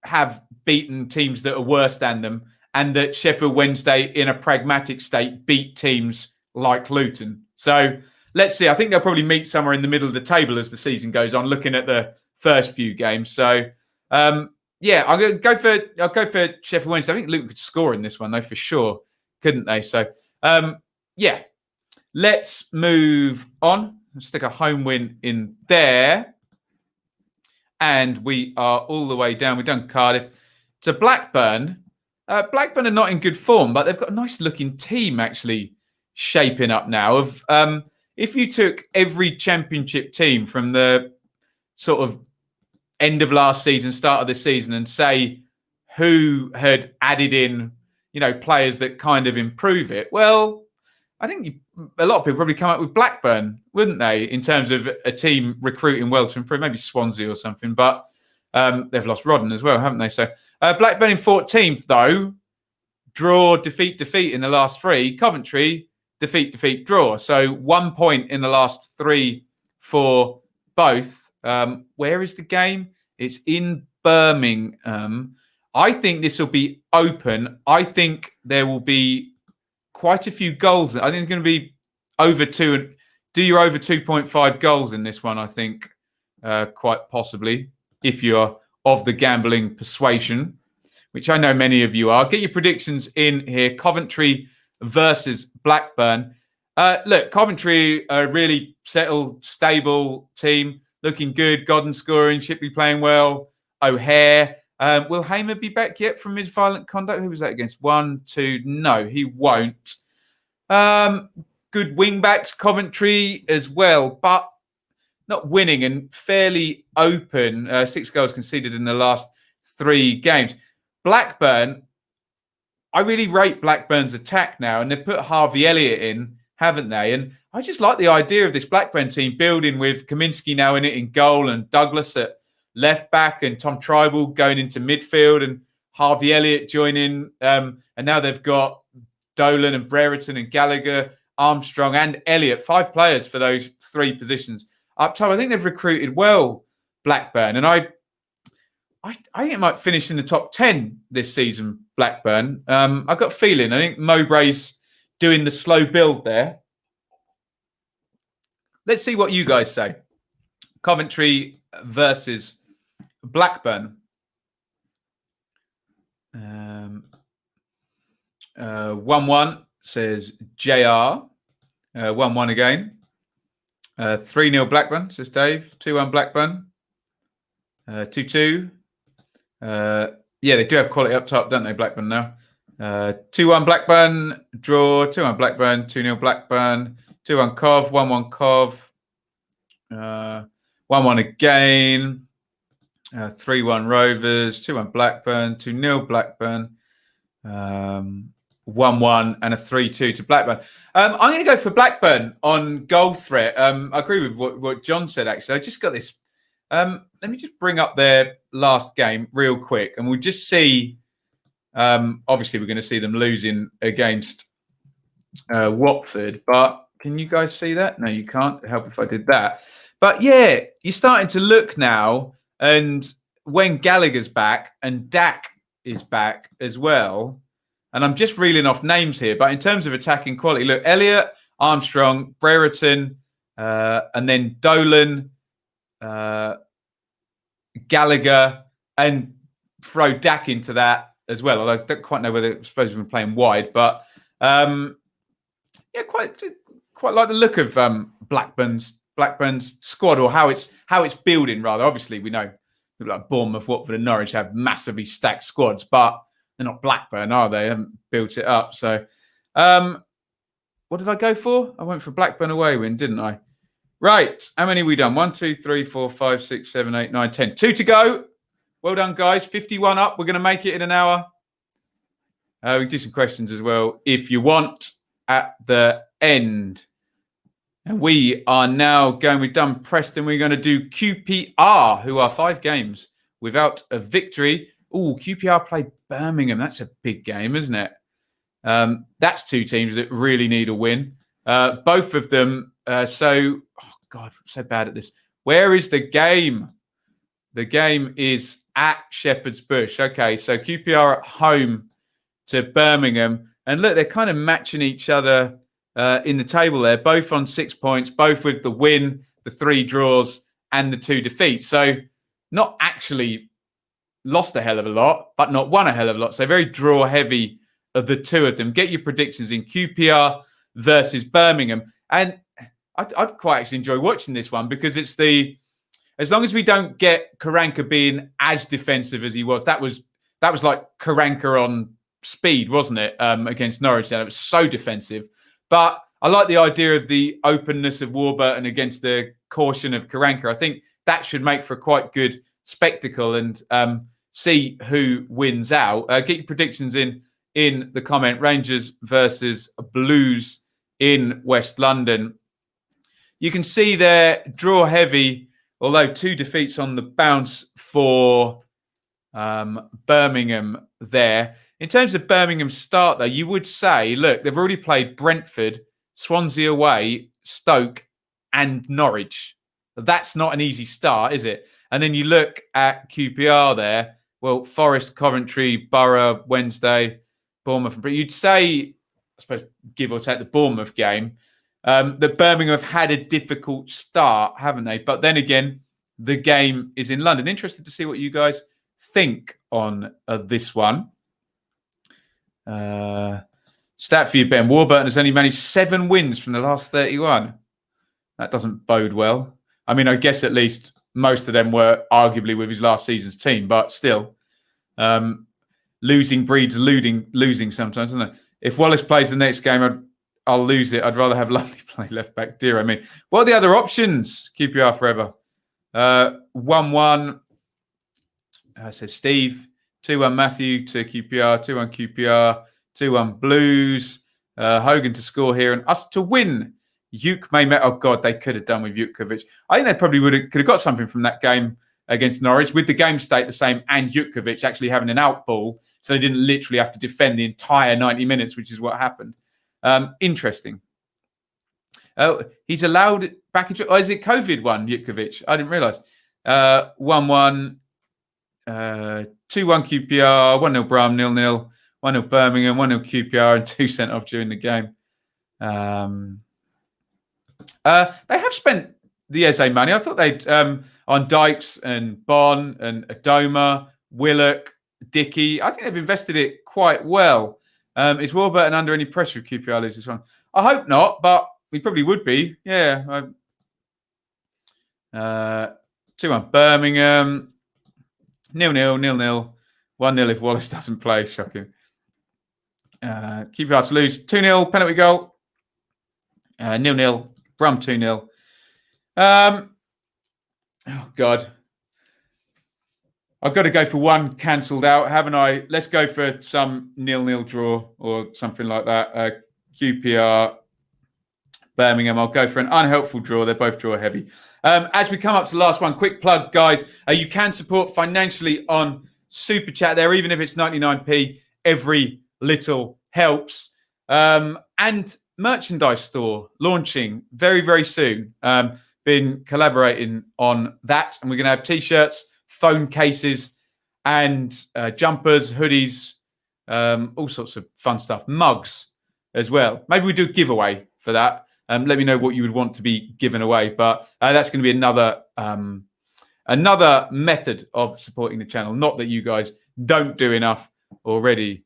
have beaten teams that are worse than them, and that Sheffield Wednesday, in a pragmatic state, beat teams like Luton. So let's see. I think they'll probably meet somewhere in the middle of the table as the season goes on, looking at the first few games. So, yeah, I'll go for Sheffield Wednesday. I think Luton could score in this one, though, for sure. Couldn't they? So, yeah, let's move on. Let's stick a home win in there. And we are all the way down. We've done Cardiff to Blackburn. Blackburn are not in good form, but they've got a nice looking team actually shaping up now. If you took every championship team from the sort of end of last season, start of this season, and say who had added in, players that kind of improve it, well, I think a lot of people probably come up with Blackburn, wouldn't they, in terms of a team recruiting well to improve, maybe Swansea or something, but they've lost Rodden as well, haven't they? So Blackburn in 14th, though. Draw, defeat in the last 3. Coventry, defeat, draw. So 1 point in the last 3 for both. Where is the game? It's in Birmingham. I think this will be open. I think there will be quite a few goals. I think it's going to be over 2. Do your over 2.5 goals in this one, I think, quite possibly, if you're of the gambling persuasion, which I know many of you are. Get your predictions in here. Coventry versus Blackburn. Look, Coventry are a really settled, stable team, looking good. Godden scoring, Shipley playing well. O'Hare. Will Hamer be back yet from his violent conduct? Who was that against? 1, 2. No, he won't. Good wing backs, Coventry as well, but not winning and fairly open. 6 goals conceded in the last 3 games. Blackburn, I really rate Blackburn's attack now, and they've put Harvey Elliott in, haven't they? And I just like the idea of this Blackburn team building with Kaminski now in it in goal, and Douglas at left back, and Tom Tribal going into midfield, and Harvey Elliott joining. And now they've got Dolan and Brereton and Gallagher, Armstrong and Elliott, 5 players for those 3 positions up top. I think they've recruited well, Blackburn, and I think it might finish in the top 10 this season, Blackburn. I've got a feeling. I think Mowbray's doing the slow build there. Let's see what you guys say. Coventry versus Blackburn. 1-1 says JR. 1-1 again. 3-0 Blackburn, says Dave. 2-1 Blackburn. 2-2. Yeah, they do have quality up top, don't they, Blackburn now? 2-1 Blackburn, draw. 2-1 Blackburn, 2-0 Blackburn. 2-1 Cov, 1-1 Cov. 1-1 again. 3-1 Rovers, 2-1 Blackburn, 2-0 Blackburn. 1-1 and a 3-2 to Blackburn. I'm going to go for Blackburn on goal threat. I agree with what John said, actually. I just got this. Let me just bring up their last game real quick, and we'll just see. Obviously, we're going to see them losing against Watford, but can you guys see that? No, you can't. Help if I did that. But yeah, you're starting to look now, and when Gallagher's back and Dak is back as well, and I'm just reeling off names here, but in terms of attacking quality, look, Elliott, Armstrong, Brereton, and then Dolan, Gallagher, and throw Dak into that as well. Although I don't quite know whether it's supposed to be playing wide, but quite like the look of Blackburn's squad, or how it's building rather. Obviously, we know people like Bournemouth, Watford, and Norwich have massively stacked squads, but they're not Blackburn, are they? They haven't built it up. So, what did I go for? I went for Blackburn away win, didn't I? Right. How many have we done? 1, 2, 3, 4, 5, 6, 7, 8, 9, 10. 2 to go. Well done, guys. 51 up. We're going to make it in an hour. We can do some questions as well if you want at the end. And we are now going, we've done Preston. We're going to do QPR, who are 5 games without a victory. Oh, QPR play Birmingham. That's a big game, isn't it? That's 2 teams that really need a win. Both of them. Oh God, I'm so bad at this. Where is the game? The game is at Shepherd's Bush. Okay, so QPR at home to Birmingham. And look, they're kind of matching each other in the table there, both on 6 points, both with the win, the 3 draws, and the 2 defeats. So not actually lost a hell of a lot, but not won a hell of a lot. So very draw heavy of the 2 of them. Get your predictions in QPR versus Birmingham. And I'd quite actually enjoy watching this one, because it's as long as we don't get Karanka being as defensive as he was. That was like Karanka on speed, wasn't it? Against Norwich, then it was so defensive. But I like the idea of the openness of Warburton against the caution of Karanka. I think that should make for a quite good spectacle, and see who wins out. Get your predictions in the comment. Rangers versus Blues in West London. You can see there, draw heavy, although 2 defeats on the bounce for Birmingham there. In terms of Birmingham's start, though, you would say, look, they've already played Brentford, Swansea away, Stoke, and Norwich. That's not an easy start, is it? And then you look at QPR there. Well, Forest, Coventry, Borough, Wednesday, Bournemouth. But you'd say, I suppose, give or take the Bournemouth game, that Birmingham have had a difficult start, haven't they? But then again, the game is in London. Interested to see what you guys think on this one. Stat for you, Ben. Warburton has only managed 7 wins from the last 31. That doesn't bode well. I mean, I guess at least most of them were arguably with his last season's team, but still, losing breeds losing sometimes, isn't it? If Wallace plays the next game, I'll lose it. I'd rather have Lovely play left back. Dear, I mean, what are the other options? QPR forever. 1-1. Says Steve. 2-1 Matthew to QPR. 2-1 QPR. 2-1 Blues. Hogan to score here and us to win. Uke may met. Oh God, they could have done with Jutkovic. I think they probably could have got something from that game against Norwich, with the game state the same and Jutkovic actually having an out ball, so they didn't literally have to defend the entire 90 minutes, which is what happened. Interesting. Oh, he's allowed back into. Oh, is it COVID one, Jutkovic? I didn't realise. 1-1, 2-1 QPR, 1-0 Brum, 0-0, 1-0 Birmingham, 1-0 QPR, and 2 sent off during the game. They have spent the Eze money. I thought they'd on Dykes and Bon and Adoma, Willock, Dickey. I think they've invested it quite well. Is Warburton under any pressure if QPR loses this one? I hope not, but we probably would be. Yeah. 2-1 Birmingham. 0-0, 0-0. 1-0 if Wallace doesn't play. Shocking. QPR to lose. 2-0, penalty goal. 0-0. Brum 2-0. Oh, God. I've got to go for one cancelled out, haven't I? Let's go for some 0-0 draw or something like that. QPR, Birmingham. I'll go for an unhelpful draw. They're both draw heavy. As we come up to the last one, quick plug, guys. You can support financially on Super Chat there, even if it's 99p. Every little helps. And merchandise store launching very, very soon. Been collaborating on that, and we're going to have T-shirts phone cases and jumpers, hoodies, all sorts of fun stuff. Mugs as well. Maybe we do a giveaway for that. Let me know what you would want to be given away. But that's going to be another method of supporting the channel. Not that you guys don't do enough already.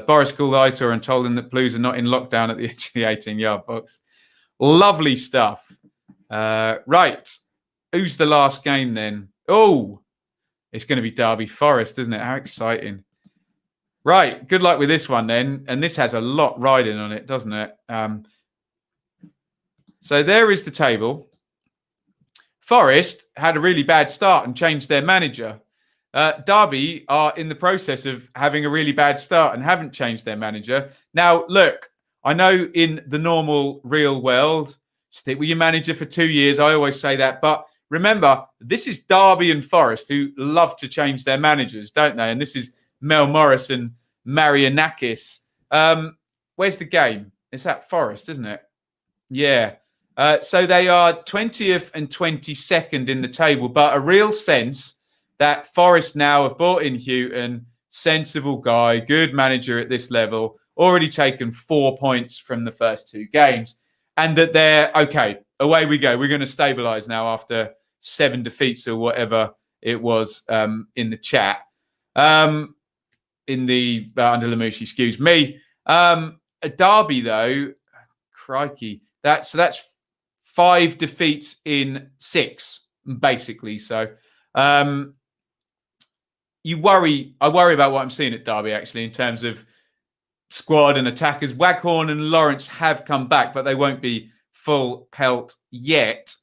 Boris called Aitor and told him that Blues are not in lockdown at the edge of the 18-yard box. Lovely stuff. Right. Who's the last game then? Oh, it's going to be Derby Forest, isn't it? How exciting. Right. Good luck with this one then. And this has a lot riding on it, doesn't it? So there is the table. Forest had a really bad start and changed their manager. Derby are in the process of having a really bad start and haven't changed their manager. Now, look, I know in the normal real world, stick with your manager for 2 years. I always say that. But remember, this is Derby and Forest who love to change their managers, don't they? And this is Mel Morris and Marianakis. Where's the game? It's at Forest, isn't it? Yeah. So they are 20th and 22nd in the table, but a real sense that Forest now have brought in Houghton, sensible guy, good manager at this level, already taken 4 points from the first 2 games, and that they're, okay, away we go. We're going to stabilise now after 7 defeats or whatever it was in the chat. In the, under Lamouche, excuse me. A Derby, though, crikey, that's 5 defeats in 6, basically. So I worry about what I'm seeing at Derby, actually, in terms of squad and attackers. Waghorn and Lawrence have come back, but they won't be full pelt yet.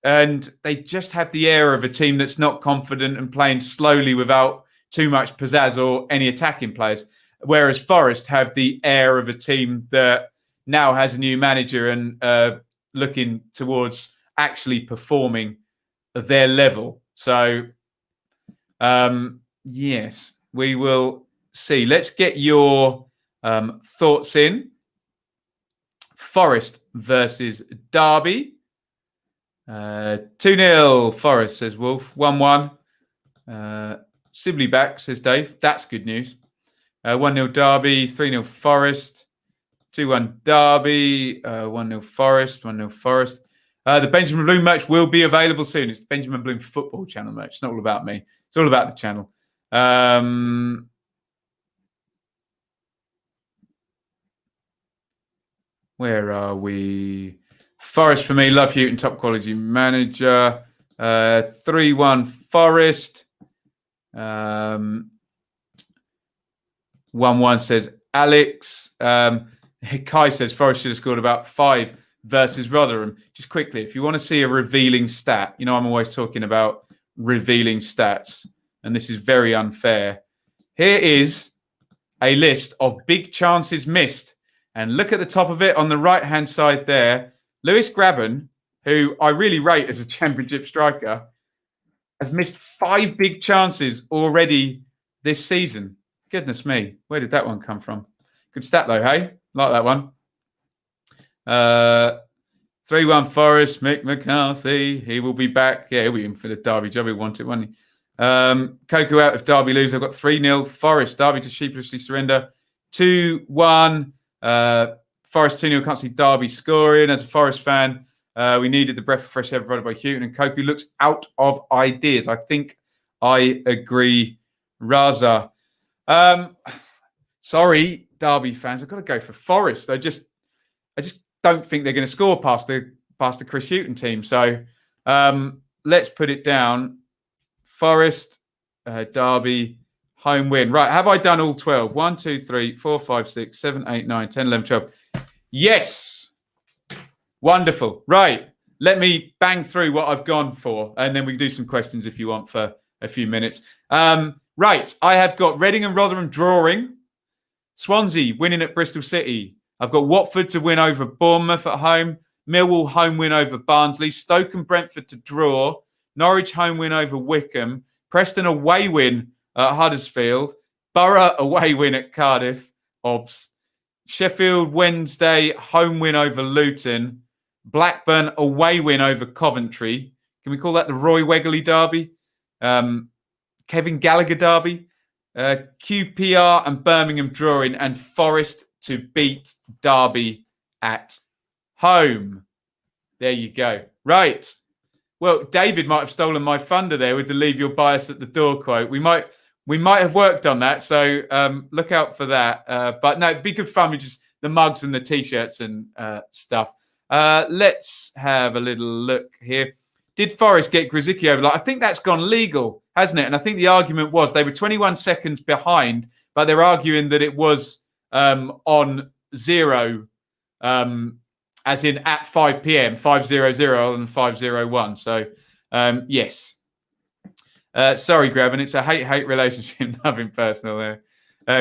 And they just have the air of a team that's not confident and playing slowly without too much pizzazz or any attacking players. Whereas Forest have the air of a team that now has a new manager and looking towards actually performing their level. So, yes, we will see. Let's get your thoughts in. Forest versus Derby. 2-0 Forest, says Wolf. 1-1. Sibley back, says Dave. That's good news. 1-0 Derby. 3-0 Forest. 2-1 Derby. 1-0 Forest. 1-0 Forest. The Benjamin Bloom merch will be available soon. It's the Benjamin Bloom football channel merch. It's not all about me. It's all about the channel. Where are we? Forest for me. Love Houghton, top quality manager. 3-1 Forest. 1-1 says Alex. Kai says Forest should have scored about 5 versus Rotherham. Just quickly, if you want to see a revealing stat, you know I'm always talking about revealing stats, and this is very unfair. Here is a list of big chances missed. And look at the top of it on the right-hand side there. Lewis Grabban, who I really rate as a championship striker, has missed 5 big chances already this season. Goodness me. Where did that one come from? Good stat, though, hey? Like that one. 3-1 Forest, Mick McCarthy. He will be back. Yeah, he'll be in for the Derby job. He wanted, won't he? Coco out if Derby lose. I've got 3-0 Forest. Derby to sheepishly surrender. 2-1. Forest 2-0. Can't see Derby scoring. As a Forest fan, we needed the breath of fresh air provided by Houghton, and Coco looks out of ideas. I think I agree, Raza. Sorry, Derby fans. I've got to go for Forest. I just don't think they're going to score past the Chris Houghton team. So let's put it down. Forest, Derby, home win. Right, have I done all 12? 1, 2, 3, 4, 5, 6, 7, 8, 9, 10, 11, 12. Yes. Wonderful. Right, let me bang through what I've gone for, and then we can do some questions if you want for a few minutes. Right, I have got Reading and Rotherham drawing. Swansea winning at Bristol City. I've got Watford to win over Bournemouth at home. Millwall home win over Barnsley. Stoke and Brentford to draw. Norwich home win over Wickham. Preston away win at Huddersfield. Borough away win at Cardiff. Obs. Sheffield Wednesday home win over Luton. Blackburn away win over Coventry. Can we call that the Roy Wegley derby? Kevin Gallagher derby, QPR and Birmingham drawing, and Forest to beat Derby at home. There you go. Right. Well, David might have stolen my thunder there with the "leave your bias at the door" quote. We might have worked on that, so look out for that. But no, it'd be good fun with just the mugs and the t-shirts and stuff. Let's have a little look here. Did Forest get Krissy over? I think that's gone legal, hasn't it? And I think the argument was they were 21 seconds behind, but they're arguing that it was on 0, as in at 5 p.m, 5:00 rather than 5:01. So, yes. Sorry, Graven. It's a hate-hate relationship, nothing personal there.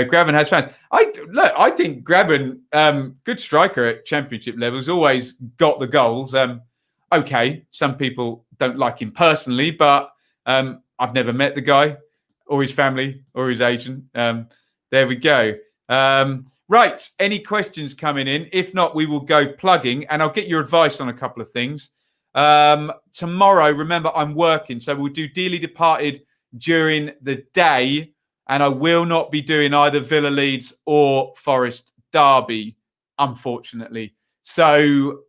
Graven has fans. I think Graven, good striker at championship levels, always got the goals. Okay, some people don't like him personally, but I've never met the guy or his family or his agent. There we go. Right, any questions coming in? If not, we will go plugging, and I'll get your advice on a couple of things. Tomorrow, remember, I'm working, so we'll do Dearly Departed during the day, and I will not be doing either Villa Leeds or Forest Derby, unfortunately. So,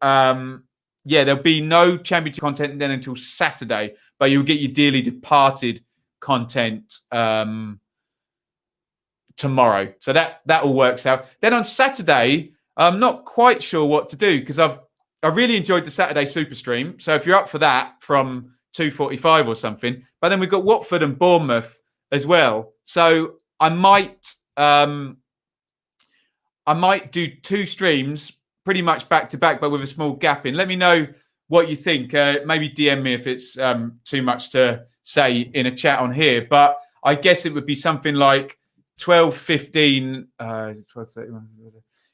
there'll be no championship content then until Saturday, but you'll get your Dearly Departed content tomorrow. So that all works out. Then on Saturday, I'm not quite sure what to do because I really enjoyed the Saturday Super Stream. So if you're up for that from 2:45 or something, but then we've got Watford and Bournemouth as well. So I might do 2 streams pretty much back to back, but with a small gap in. Let me know what you think. Maybe DM me if it's too much to say in a chat on here. But I guess it would be something like 12:15. 12:31.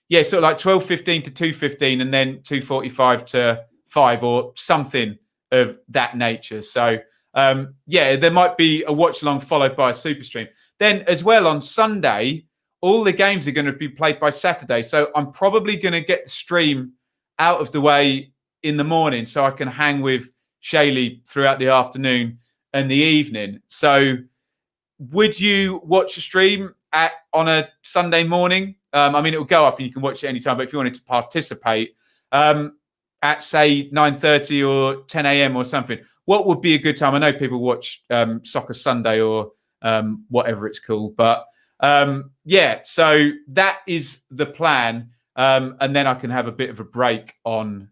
Yeah, sort of like 12:15 to 2:15, and then 2:45 to 5, or something of that nature. So, there might be a watch along followed by a super stream. Then, as well, on Sunday, all the games are going to be played by Saturday. So, I'm probably going to get the stream out of the way in the morning so I can hang with Shaylee throughout the afternoon and the evening. So, would you watch a stream on a Sunday morning? It will go up and you can watch it anytime. But if you wanted to participate at, say, 9:30 or 10 a.m. or something, what would be a good time? I know people watch Soccer Sunday or whatever it's called. But, so that is the plan. And then I can have a bit of a break on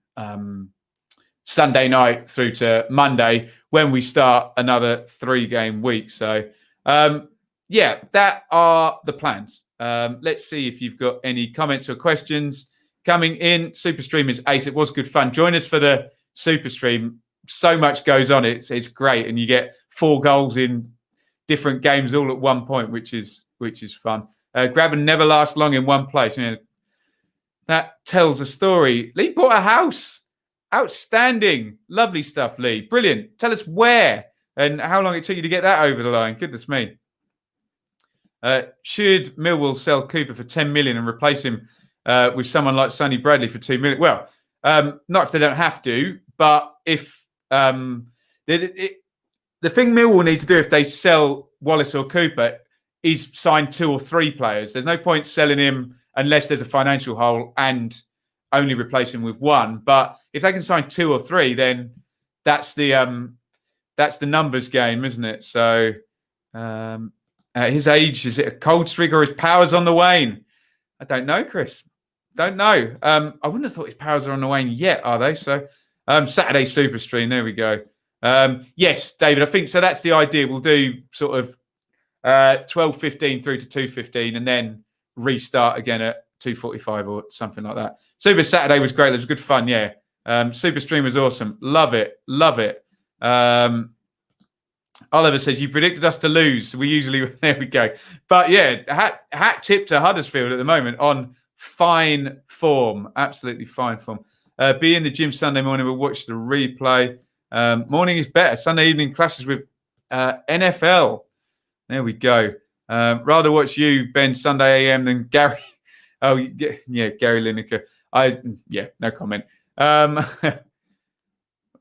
Sunday night through to Monday when we start another 3-game week. So, that are the plans. Let's see if you've got any comments or questions coming in. Super Stream is ace. It was good fun. Join us for the Super Stream. So much goes on. It's great, and you get 4 goals in different games all at one point, which is fun. Grabbing never lasts long in one place. That tells a story. Lee bought a house. Outstanding. Lovely stuff, Lee. Brilliant. Tell us where and how long it took you to get that over the line. Goodness me. Should Millwall sell Cooper for 10 million and replace him with someone like Sonny Bradley for 2 million? Well, not if they don't have to, but if the thing Millwall need to do if they sell Wallace or Cooper is sign 2 or 3 players. There's no point selling him unless there's a financial hole and only replace him with 1. But if they can sign 2 or 3, then that's the numbers game, isn't it? So. At his age, is it a cold streak or his powers on the wane? I don't know, Chris. Don't know. I wouldn't have thought his powers are on the wane yet, are they? So, Saturday Super Stream. There we go. Yes, David, I think so. That's the idea. We'll do sort of 12:15 through to 2:15 and then restart again at 2:45 or something like that. Super Saturday was great. It was good fun, yeah. Super Stream was awesome. Love it. Love it. Oliver says, you predicted us to lose. We usually, there we go. But yeah, hat tip to Huddersfield at the moment on fine form. Absolutely fine form. Be in the gym Sunday morning. We'll watch the replay. Morning is better. Sunday evening clashes with NFL. There we go. Rather watch you, Ben, Sunday AM than Gary. Oh, yeah, Gary Lineker. No comment.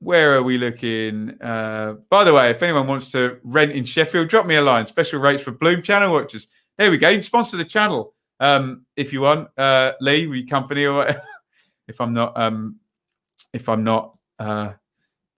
Where are we looking? By the way, if anyone wants to rent in Sheffield, drop me a line. Special rates for Bloom channel watchers. There we go. You can sponsor the channel if you want. Lee, with your company or whatever. If I'm not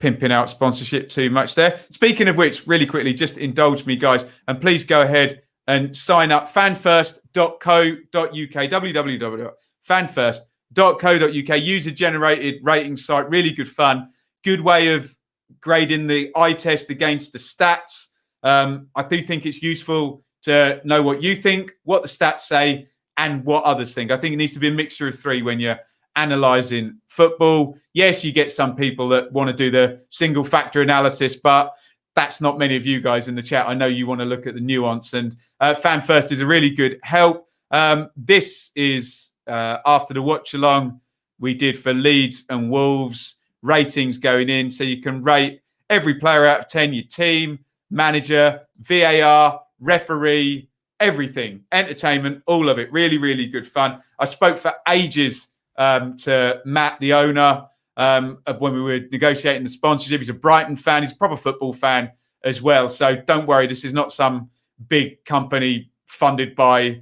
pimping out sponsorship too much there. Speaking of which, really quickly, just indulge me, guys, and please go ahead and sign up. fanfirst.co.uk, www.fanfirst.co.uk, user-generated rating site, really good fun. Good way of grading the eye test against the stats. I do think it's useful to know what you think, what the stats say, and what others think. I think it needs to be a mixture of three when you're analysing football. Yes, you get some people that want to do the single factor analysis, but that's not many of you guys in the chat. I know you want to look at the nuance, and Fan First is a really good help. This is after the watch along we did for Leeds and Wolves, ratings going in. So you can rate every player out of 10, your team, manager, VAR, referee, everything, entertainment, all of it. Really, really good fun. I spoke for ages to Matt, the owner, when we were negotiating the sponsorship. He's a Brighton fan. He's a proper football fan as well. So don't worry. This is not some big company funded by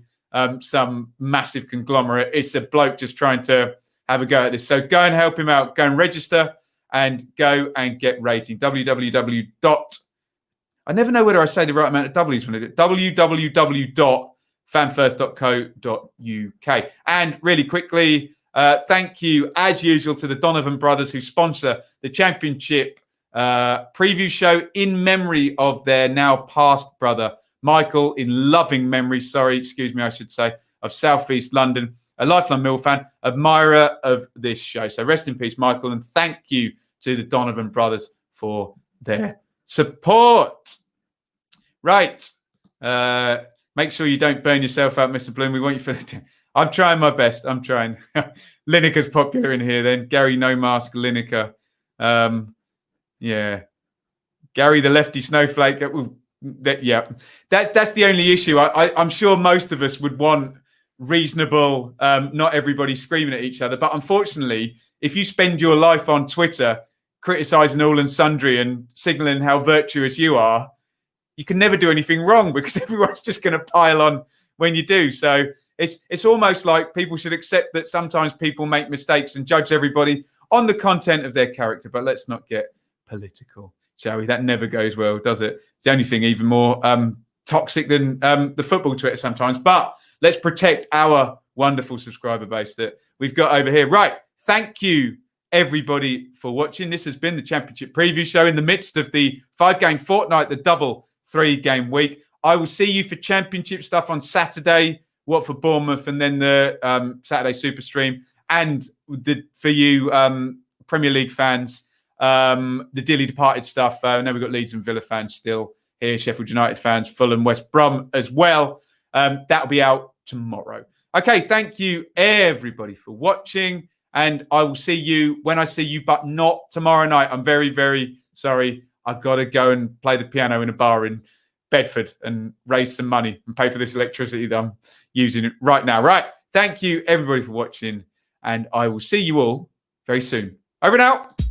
some massive conglomerate. It's a bloke just trying to have a go at this. So go and help him out. Go and register and go and get rating. I never know whether I say the right amount of W's when I do it. www.fanfirst.co.uk. And really quickly, thank you, as usual, to the Donovan brothers who sponsor the Championship preview show in memory of their now past brother, Michael, in loving memory, I should say, of Southeast London, a lifelong Mill fan, admirer of this show. So rest in peace, Michael, and thank you to the Donovan brothers for their support. Right. Make sure you don't burn yourself out, Mr. Bloom. We want you for the I'm trying my best. I'm trying. Lineker's popular in here then. Gary No Mask Lineker. Yeah. Gary the lefty snowflake. Yeah. That's the only issue. I'm sure most of us would want reasonable, not everybody screaming at each other. But unfortunately, if you spend your life on Twitter criticizing all and sundry and signaling how virtuous you are, you can never do anything wrong because everyone's just going to pile on when you do. So it's almost like people should accept that sometimes people make mistakes and judge everybody on the content of their character. But let's not get political, shall we? That never goes well, does it? It's the only thing even more toxic than the football Twitter sometimes. But let's protect our wonderful subscriber base that we've got over here. Right. Thank you, everybody, for watching. This has been the Championship Preview Show in the midst of the 5-game fortnight, the double 3-game week. I will see you for Championship stuff on Saturday, Watford Bournemouth, and then the Saturday Super Stream. And for you Premier League fans, the dearly departed stuff. I know we've got Leeds and Villa fans still here, Sheffield United fans, Fulham, West Brom as well. That'll be out tomorrow. Okay, thank you, everybody, for watching. And I will see you when I see you, but not tomorrow night. I'm very, very sorry. I've got to go and play the piano in a bar in Bedford and raise some money and pay for this electricity that I'm using right now. Right. Thank you, everybody, for watching. And I will see you all very soon. Over and out.